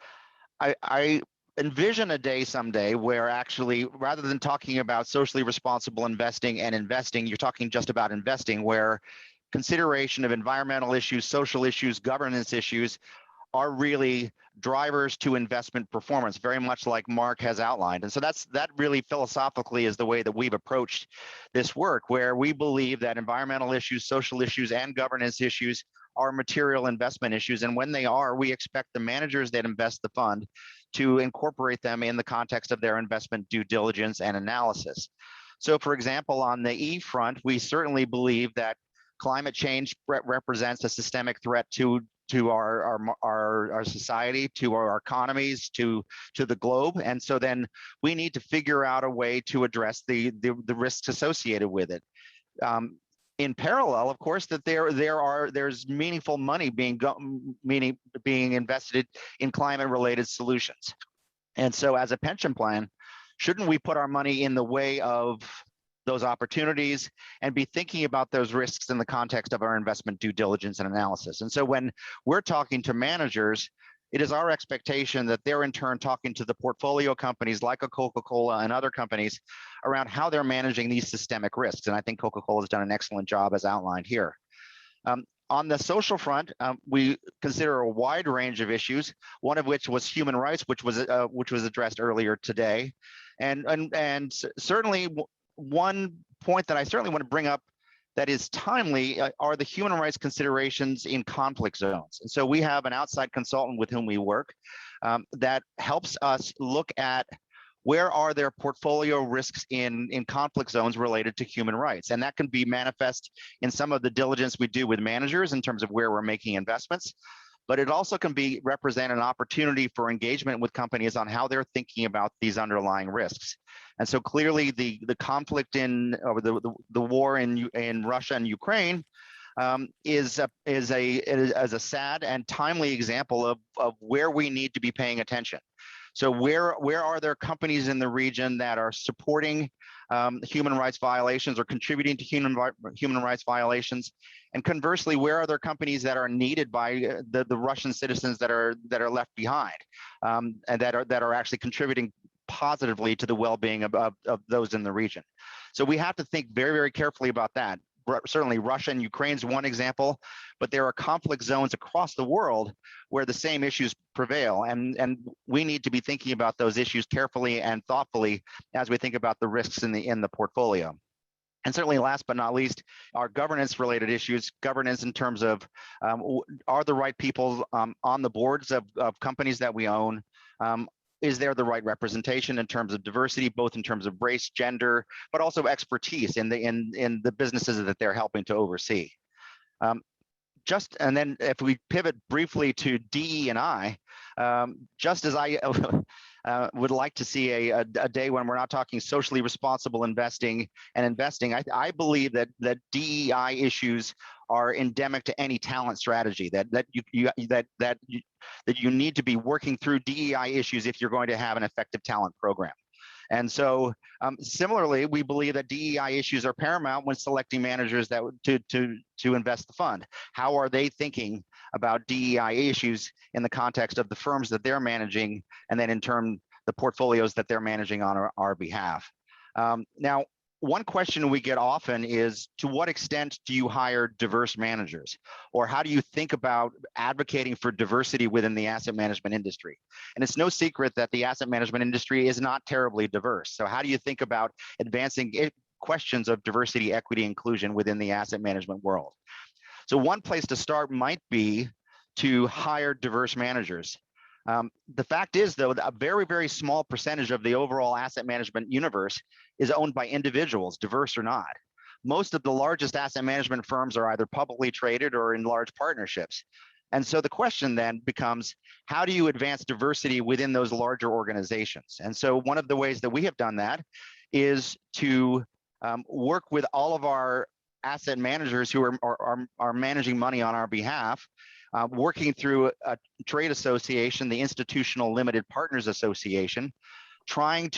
I envision a day someday where actually, rather than talking about socially responsible investing and investing, you're talking just about investing, where consideration of environmental issues, social issues, governance issues are really drivers to investment performance, very much like Mark has outlined. And so that really philosophically is the way that we've approached this work, where we believe that environmental issues, social issues, and governance issues are material investment issues. And when they are, we expect the managers that invest the fund to incorporate them in the context of their investment due diligence and analysis. So for example, on the E front, we certainly believe that climate change represents a systemic threat to our society, to our economies, to the globe, and so then we need to figure out a way to address the risks associated with it. In parallel, of course, that there's meaningful money being invested in climate-related solutions, and so as a pension plan, shouldn't we put our money in the way of those opportunities and be thinking about those risks in the context of our investment due diligence and analysis? And so when we're talking to managers, it is our expectation that they're in turn talking to the portfolio companies like a Coca-Cola and other companies around how they're managing these systemic risks. And I think Coca-Cola has done an excellent job as outlined here. On the social front, we consider a wide range of issues, one of which was human rights, which was addressed earlier today. And certainly one point that I certainly want to bring up that is timely are the human rights considerations in conflict zones. And so we have an outside consultant with whom we work that helps us look at where are there portfolio risks in conflict zones related to human rights. And that can be manifest in some of the diligence we do with managers in terms of where we're making investments. But it also can represent an opportunity for engagement with companies on how they're thinking about these underlying risks. And so clearly the conflict or the war in Russia and Ukraine is a sad and timely example of where we need to be paying attention. So where are there companies in the region that are supporting human rights violations or contributing to human rights violations? And conversely, where are there companies that are needed by the Russian citizens that are left behind and that are actually contributing positively to the well-being of those in the region? So we have to think very, very carefully about that. Certainly Russia and Ukraine is one example, but there are conflict zones across the world where the same issues prevail. And we need to be thinking about those issues carefully and thoughtfully as we think about the risks in the portfolio. And certainly last but not least, our governance related issues, governance in terms of are the right people on the boards of companies that we own? Is there the right representation in terms of diversity, both in terms of race, gender, but also expertise in the businesses that they're helping to oversee? And then if we pivot briefly to DE&I, just as I would like to see a day when we're not talking socially responsible investing and investing, I believe that DEI issues are endemic to any talent strategy, that you need to be working through DEI issues if you're going to have an effective talent program. And so similarly, we believe that DEI issues are paramount when selecting managers to invest the fund. How are they thinking about DEI issues in the context of the firms that they're managing, and then in turn, the portfolios that they're managing on our behalf? Now, one question we get often is, to what extent do you hire diverse managers? Or how do you think about advocating for diversity within the asset management industry? And it's no secret that the asset management industry is not terribly diverse. So how do you think about advancing questions of diversity, equity, inclusion within the asset management world? So one place to start might be to hire diverse managers. The fact is, though, that a very, very small percentage of the overall asset management universe is owned by individuals, diverse or not. Most of the largest asset management firms are either publicly traded or in large partnerships. And so the question then becomes, how do you advance diversity within those larger organizations? And so one of the ways that we have done that is to work with all of our asset managers who are managing money on our behalf, working through a trade association, the Institutional Limited Partners Association, trying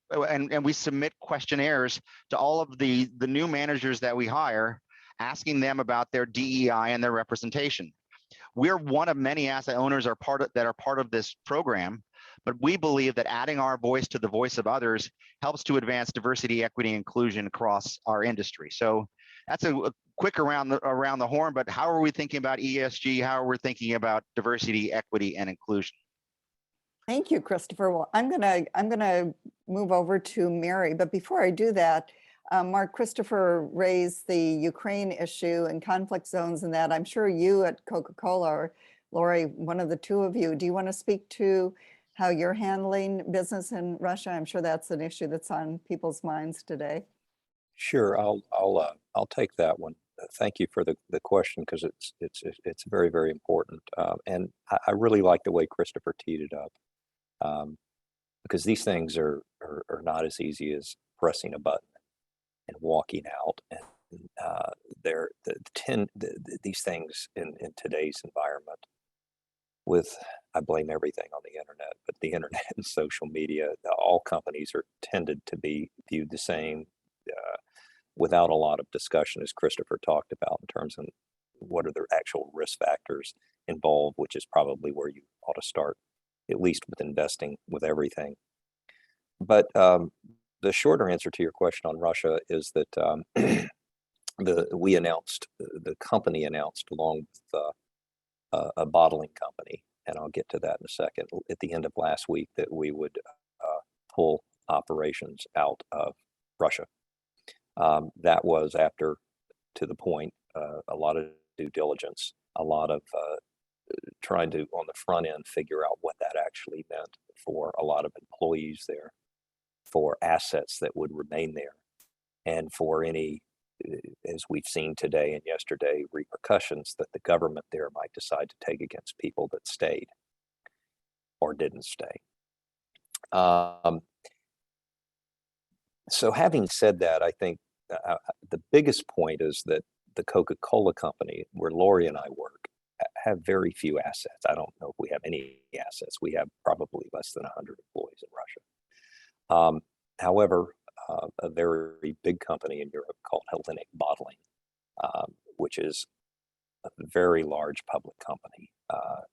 and we submit questionnaires to all of the new managers that we hire, asking them about their DEI and their representation. We're one of many asset owners that are part of this program, but we believe that adding our voice to the voice of others helps to advance diversity, equity, and inclusion across our industry. So that's a quick around the horn, but how are we thinking about ESG? How are we thinking about diversity, equity, and inclusion? Thank you, Christopher. Well, I'm gonna move over to Mary, but before I do that, Mark, Christopher raised the Ukraine issue and conflict zones and that. I'm sure you at Coca-Cola, or Lori, one of the two of you, do you want to speak to how you're handling business in Russia? I'm sure that's an issue that's on people's minds today. Sure, I'll take that one. Thank you for the question, because it's very, very important, and I really like the way Christopher teed it up, because these things are not as easy as pressing a button and walking out, and these things in today's environment, with, I blame everything on the internet, but the internet and social media, all companies are tended to be viewed the same, without a lot of discussion, as Christopher talked about, in terms of what are the actual risk factors involved, which is probably where you ought to start, at least with investing with everything. But the shorter answer to your question on Russia is that the company announced, along with a bottling company, and I'll get to that in a second, at the end of last week, that we would pull operations out of Russia. That was after, to the point, a lot of due diligence, a lot of trying to, on the front end, figure out what that actually meant for a lot of employees there, for assets that would remain there, and for any, as we've seen today and yesterday, repercussions that the government there might decide to take against people that stayed or didn't stay. So having said that, I think the biggest point is that the Coca-Cola Company, where Lori and I work, have very few assets. I don't know if we have any assets. We have probably less than 100 employees in Russia. However, a very big company in Europe called Hellenic Bottling, which is a very large public company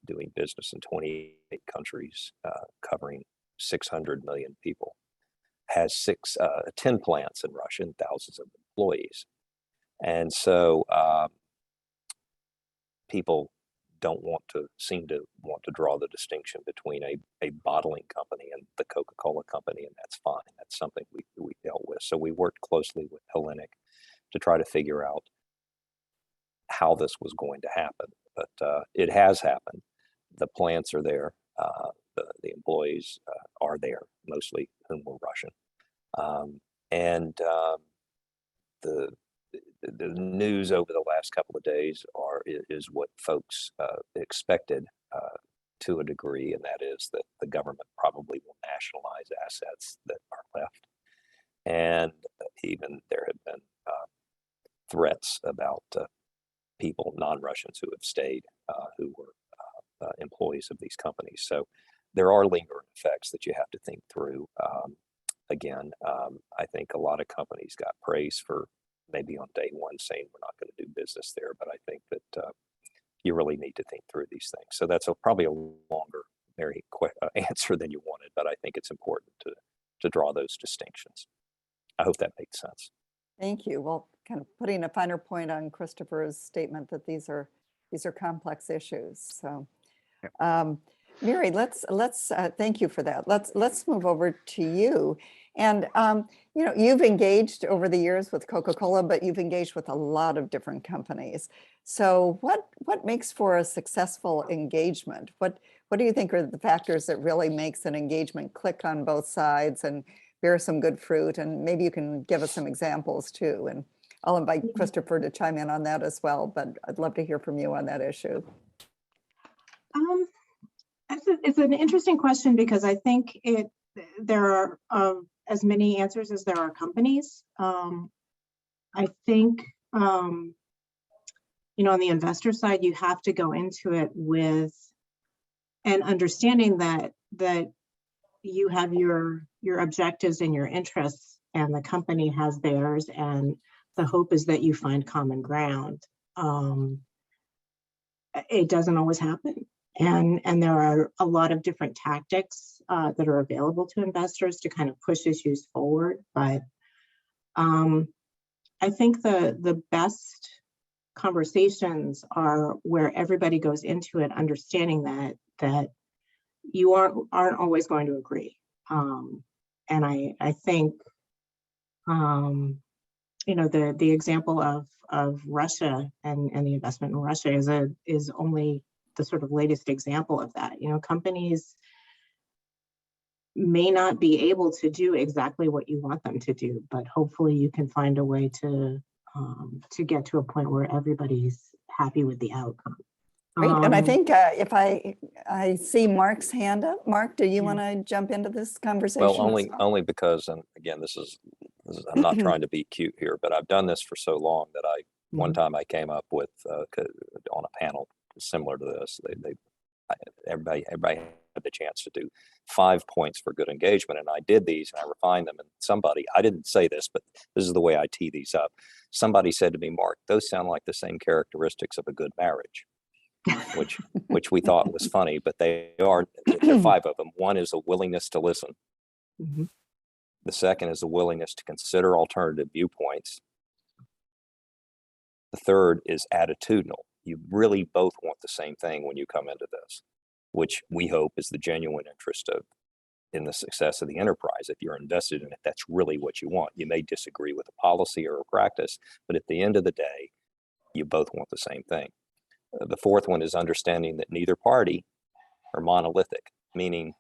doing business in 28 countries, covering 600 million people, has 10 plants in Russia and thousands of employees. And so people don't seem to want to draw the distinction between a bottling company and the Coca-Cola Company, and that's fine. That's something we dealt with. So we worked closely with Hellenic to try to figure out how this was going to happen. But it has happened. The plants are there. The employees are there, mostly whom were Russian. And the news over the last couple of days is what folks expected to a degree, and that is that the government probably will nationalize assets that are left. And even there have been threats about people, non-Russians, who have stayed, who were employees of these companies. So there are lingering effects that you have to think through. Again, I think a lot of companies got praise for maybe on day one saying we're not going to do business there, but I think that you really need to think through these things. So that's probably a longer, very quick answer than you wanted, but I think it's important to draw those distinctions. I hope that makes sense. Thank you. Well, kind of putting a finer point on Christopher's statement that these are complex issues. So, Mary, let's thank you for that. Let's move over to you. And you know, you've engaged over the years with Coca-Cola, but you've engaged with a lot of different companies. So what makes for a successful engagement? What do you think are the factors that really makes an engagement click on both sides and bear some good fruit? And maybe you can give us some examples too. And I'll invite Christopher to chime in on that as well, but I'd love to hear from you on that issue. It's an interesting question because I think there are as many answers as there are companies. I think, you know, on the investor side, you have to go into it with an understanding that you have your objectives and your interests, and the company has theirs, and the hope is that you find common ground. It doesn't always happen. And there are a lot of different tactics that are available to investors to kind of push issues forward. But I think the best conversations are where everybody goes into it understanding that you aren't always going to agree. And I think, you know, the example of Russia and the investment in Russia is only the sort of latest example of that. You know, companies may not be able to do exactly what you want them to do, but hopefully you can find a way to get to a point where everybody's happy with the outcome. Great, and I think if I see Mark's hand up. Mark, do you want to jump into this conversation? Well, only because, and again, this is I'm not trying to be cute here, but I've done this for so long that one time I came up with on a panel similar to this. Everybody had the chance to do 5 points for good engagement, and I did these and I refined them. And I didn't say this, but this is the way I tee these up. Somebody said to me, Mark, those sound like the same characteristics of a good marriage, which we thought was funny, but there are 5 of them. One is a willingness to listen. Mm-hmm. The second is a willingness to consider alternative viewpoints. The third is attitudinal. You really both want the same thing when you come into this, which we hope is the genuine interest in the success of the enterprise. If you're invested in it, that's really what you want. You may disagree with a policy or a practice, but at the end of the day, you both want the same thing. The fourth one is understanding that neither party are monolithic, meaning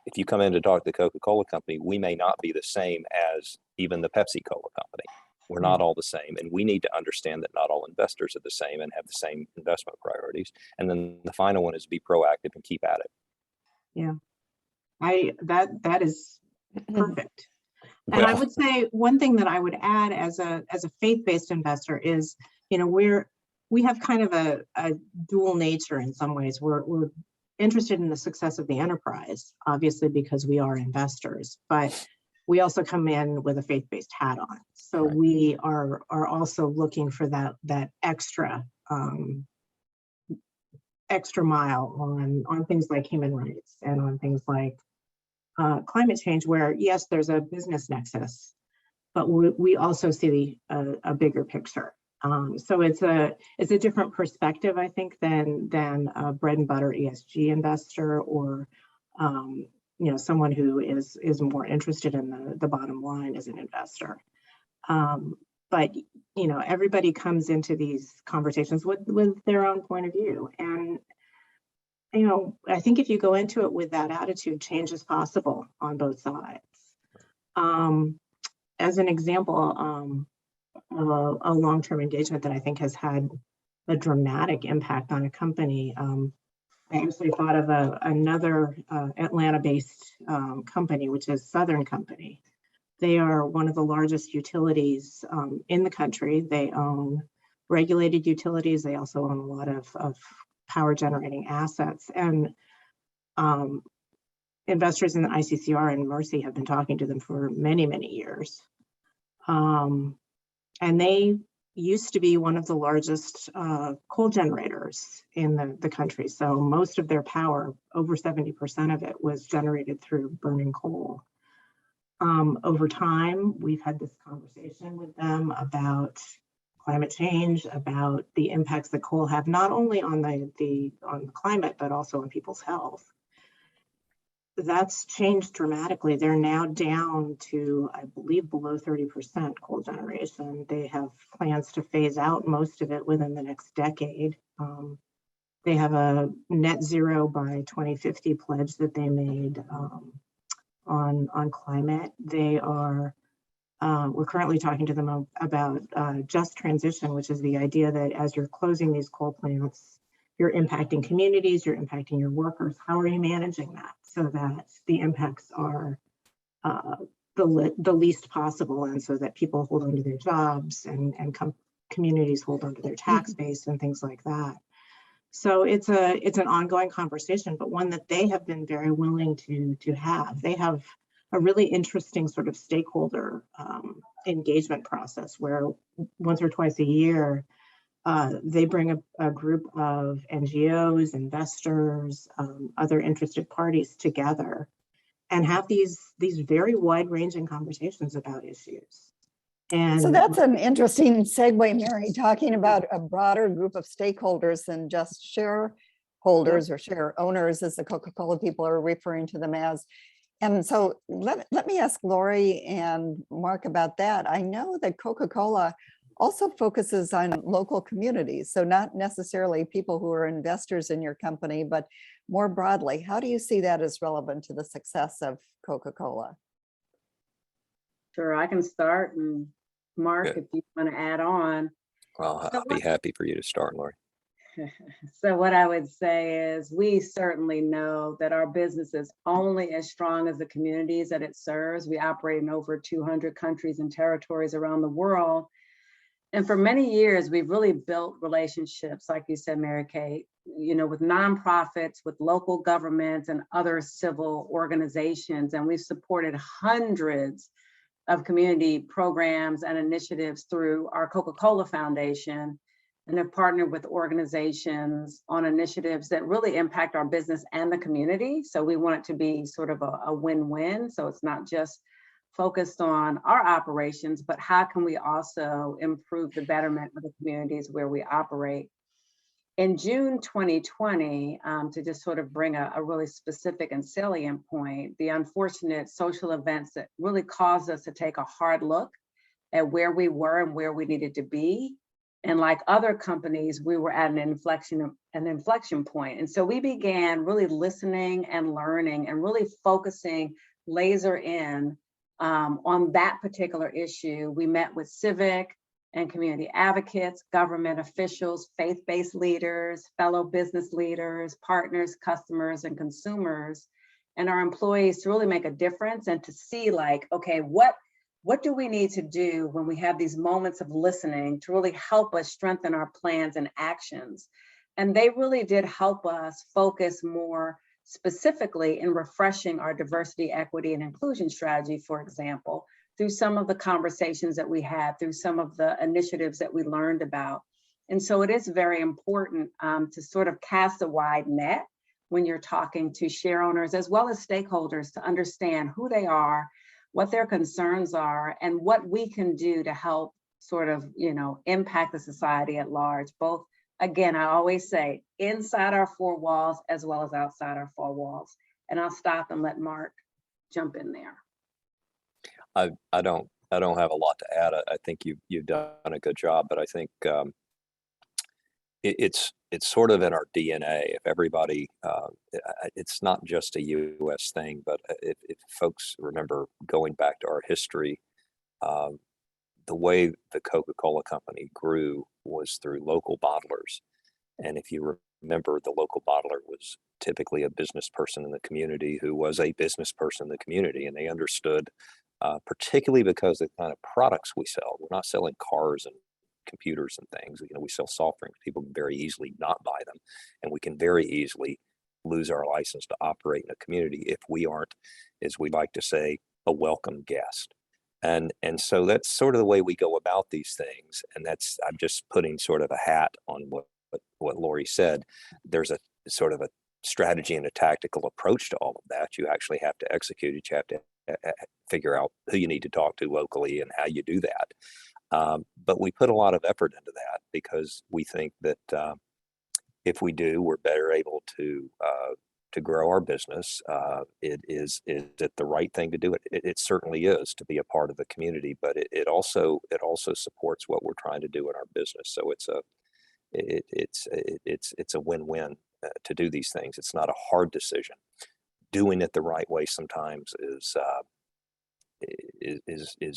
if you come in to talk to the Coca-Cola Company, we may not be the same as even the Pepsi-Cola Company. We're not all the same, and we need to understand that not all investors are the same and have the same investment priorities. And then the final one is be proactive and keep at it. Yeah, that is perfect. And I would say one thing that I would add as a faith-based investor is, you know, we have kind of a dual nature in some ways. We're interested in the success of the enterprise, obviously because we are investors, but we also come in with a faith-based hat on. So right. We are also looking for that extra mile on things like human rights and on things like climate change, where yes, there's a business nexus, but we also see a bigger picture. So it's a different perspective, I think, than a bread and butter ESG investor or you know, someone who is more interested in the bottom line as an investor. But you know, everybody comes into these conversations with their own point of view, and you know, I think if you go into it with that attitude, change is possible on both sides. As an example, a long-term engagement that I think has had a dramatic impact on a company. I actually thought of another Atlanta-based company, which is Southern Company. They are one of the largest utilities in the country. They own regulated utilities. They also own a lot of power generating assets. And investors in the ICCR and Mercy have been talking to them for many, many years. And they used to be one of the largest coal generators in the country. So most of their power, over 70% of it, was generated through burning coal. Over time, we've had this conversation with them about climate change, about the impacts that coal have not only on the climate, but also on people's health. That's changed dramatically. They're now down to, I believe, below 30% coal generation. They have plans to phase out most of it within the next decade. They have a net zero by 2050 pledge that they made on climate. They are, we're currently talking to them about just transition, which is the idea that as you're closing these coal plants, you're impacting communities, you're impacting your workers. How are you managing that so that the impacts are the least possible, and so that people hold on to their jobs and communities hold on to their tax base and things like that. So it's an ongoing conversation, but one that they have been very willing to have. They have a really interesting sort of stakeholder engagement process where once or twice a year, they bring a group of NGOs, investors, other interested parties together and have these very wide-ranging conversations about issues. And so that's an interesting segue, Mary, talking about a broader group of stakeholders than just shareholders or share owners, as the Coca-Cola people are referring to them as. And so let me ask Lori and Mark about that. I know that Coca-Cola also focuses on local communities, so not necessarily people who are investors in your company, but more broadly. How do you see that as relevant to the success of Coca-Cola? Sure, I can start, and Mark, if you want to add on. Well, I'll be happy for you to start, Lori. So what I would say is we certainly know that our business is only as strong as the communities that it serves. We operate in over 200 countries and territories around the world. And for many years, we've really built relationships, like you said, Mary Kate, with nonprofits, with local governments and other civil organizations. And we've supported hundreds of community programs and initiatives through our Coca-Cola Foundation, and have partnered with organizations on initiatives that really impact our business and the community. So we want it to be sort of a win-win. So it's not just focused on our operations, but how can we also improve the betterment of the communities where we operate. In June 2020, to just sort of bring a really specific and salient point, the unfortunate social events that really caused us to take a hard look at where we were and where we needed to be. And like other companies, we were at an inflection point. And so we began really listening and learning and really focusing laser in on that particular issue. We met with civic and community advocates, government officials, faith-based leaders, fellow business leaders, partners, customers, and consumers, and our employees to really make a difference and to see like, okay, what do we need to do when we have these moments of listening to really help us strengthen our plans and actions? And they really did help us focus more specifically in refreshing our diversity, equity, and inclusion strategy, for example, through some of the conversations that we had, through some of the initiatives that we learned about. And so it is very important to sort of cast a wide net when you're talking to share owners as well as stakeholders to understand who they are, what their concerns are, and what we can do to help sort of, impact the society at large, both, again, I always say, inside our four walls as well as outside our four walls. And I'll stop and let Mark jump in there. I don't have a lot to add. I think you've done a good job, but I think it's sort of in our DNA. If everybody, it's not just a U.S. thing, but if folks remember going back to our history, the way the Coca-Cola Company grew was through local bottlers. And if you remember, the local bottler was typically a business person in the community who was a business person in the community, and they understood, particularly because of the kind of products we sell. We're not selling cars and computers and things. We sell soft drinks. People can very easily not buy them, and we can very easily lose our license to operate in a community if we aren't, as we like to say, a welcome guest. And so that's sort of the way we go about these things. And I'm just putting sort of a hat on what Lori said. There's a sort of a strategy and a tactical approach to all of that. You actually have to execute it. You have to figure out who you need to talk to locally and how you do that. But we put a lot of effort into that because we think that if we do, we're better able to grow our business. Is it the right thing to do? It certainly is to be a part of the community, but it also supports what we're trying to do in our business. So it's a win-win to do these things. It's not a hard decision. Doing it the right way sometimes is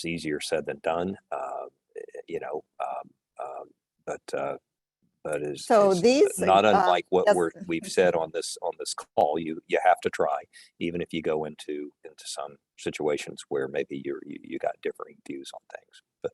easier said than done. But is not unlike what we've said on this call. You have to try, even if you go into some situations where maybe you got differing views on things. But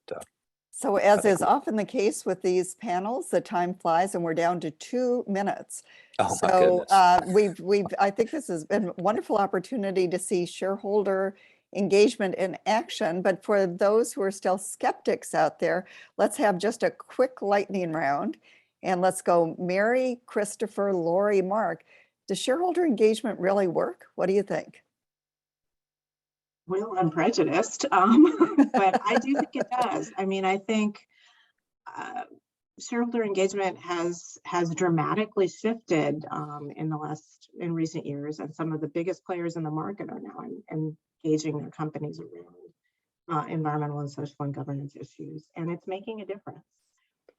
so as is often the case with these panels, the time flies and we're down to 2 minutes. Oh my goodness. I think this has been a wonderful opportunity to see shareholder engagement in action. But for those who are still skeptics out there, let's have just a quick lightning round. And let's go Mary, Christopher, Lori, Mark. Does shareholder engagement really work? What do you think? Well, I'm prejudiced, but I do think it does. I mean, I think shareholder engagement has dramatically shifted in recent years, and some of the biggest players in the market are now engaging their companies around environmental and social and governance issues, and it's making a difference.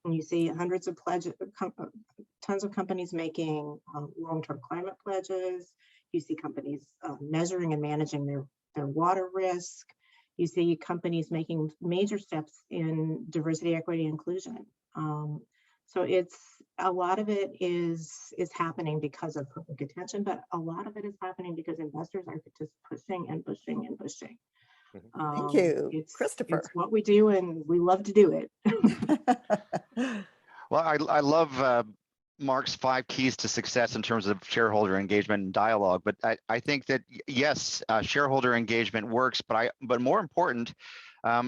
And you see hundreds of tons of companies making long-term climate pledges. You see companies measuring and managing their water risk. You see companies making major steps in diversity, equity, inclusion. So a lot of it is happening because of public attention, but a lot of it is happening because investors are just pushing and pushing and pushing. Thank you, Christopher. It's what we do, and we love to do it. Well, I love Mark's 5 keys to success in terms of shareholder engagement and dialogue. But I think that yes, shareholder engagement works, but more important,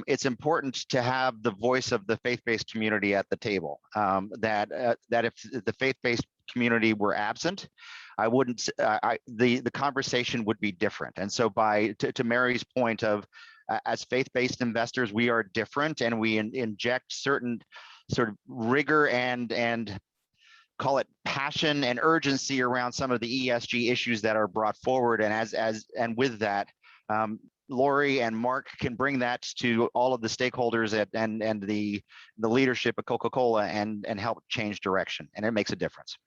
it's important to have the voice of the faith-based community at the table. That if the faith-based community were absent, I wouldn't. The conversation would be different. And so, to Mary's point of, as faith-based investors, we are different, and we inject certain sort of rigor and call it passion and urgency around some of the ESG issues that are brought forward. And with that, Lori and Mark can bring that to all of the stakeholders and the leadership of Coca-Cola and help change direction. And it makes a difference.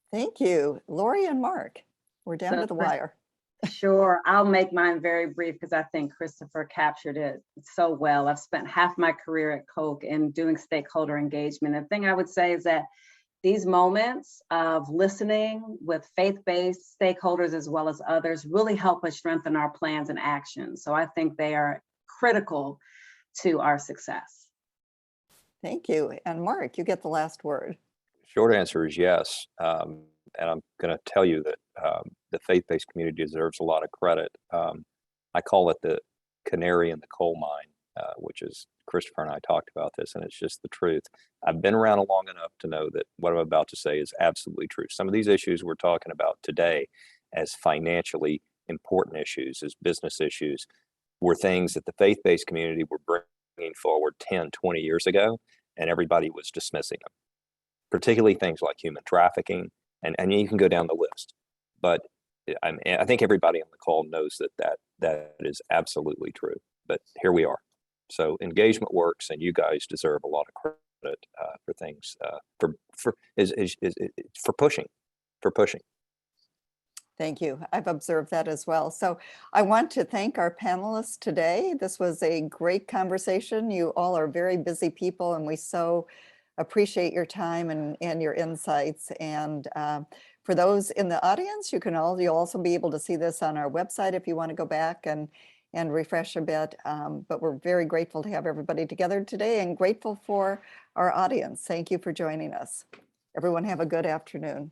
Thank you, Lori and Mark. We're down to the wire. Sure, I'll make mine very brief because I think Christopher captured it so well. I've spent half my career at Coke in doing stakeholder engagement. The thing I would say is that these moments of listening with faith-based stakeholders as well as others really help us strengthen our plans and actions. So I think they are critical to our success. Thank you. And Mark, you get the last word. Short answer is yes. And I'm going to tell you that the faith-based community deserves a lot of credit. I call it the canary in the coal mine, which is, Christopher and I talked about this, and it's just the truth. I've been around long enough to know that what I'm about to say is absolutely true. Some of these issues we're talking about today as financially important issues, as business issues, were things that the faith-based community were bringing forward 10, 20 years ago, and everybody was dismissing them, particularly things like human trafficking, and you can go down the list. But I think everybody on the call knows that is absolutely true. But here we are. So engagement works, and you guys deserve a lot of credit for things for pushing. Thank you. I've observed that as well. So I want to thank our panelists today. This was a great conversation. You all are very busy people, and we so appreciate your time and your insights. And for those in the audience, you'll also be able to see this on our website if you want to go back and refresh a bit. But we're very grateful to have everybody together today and grateful for our audience. Thank you for joining us. Everyone have a good afternoon.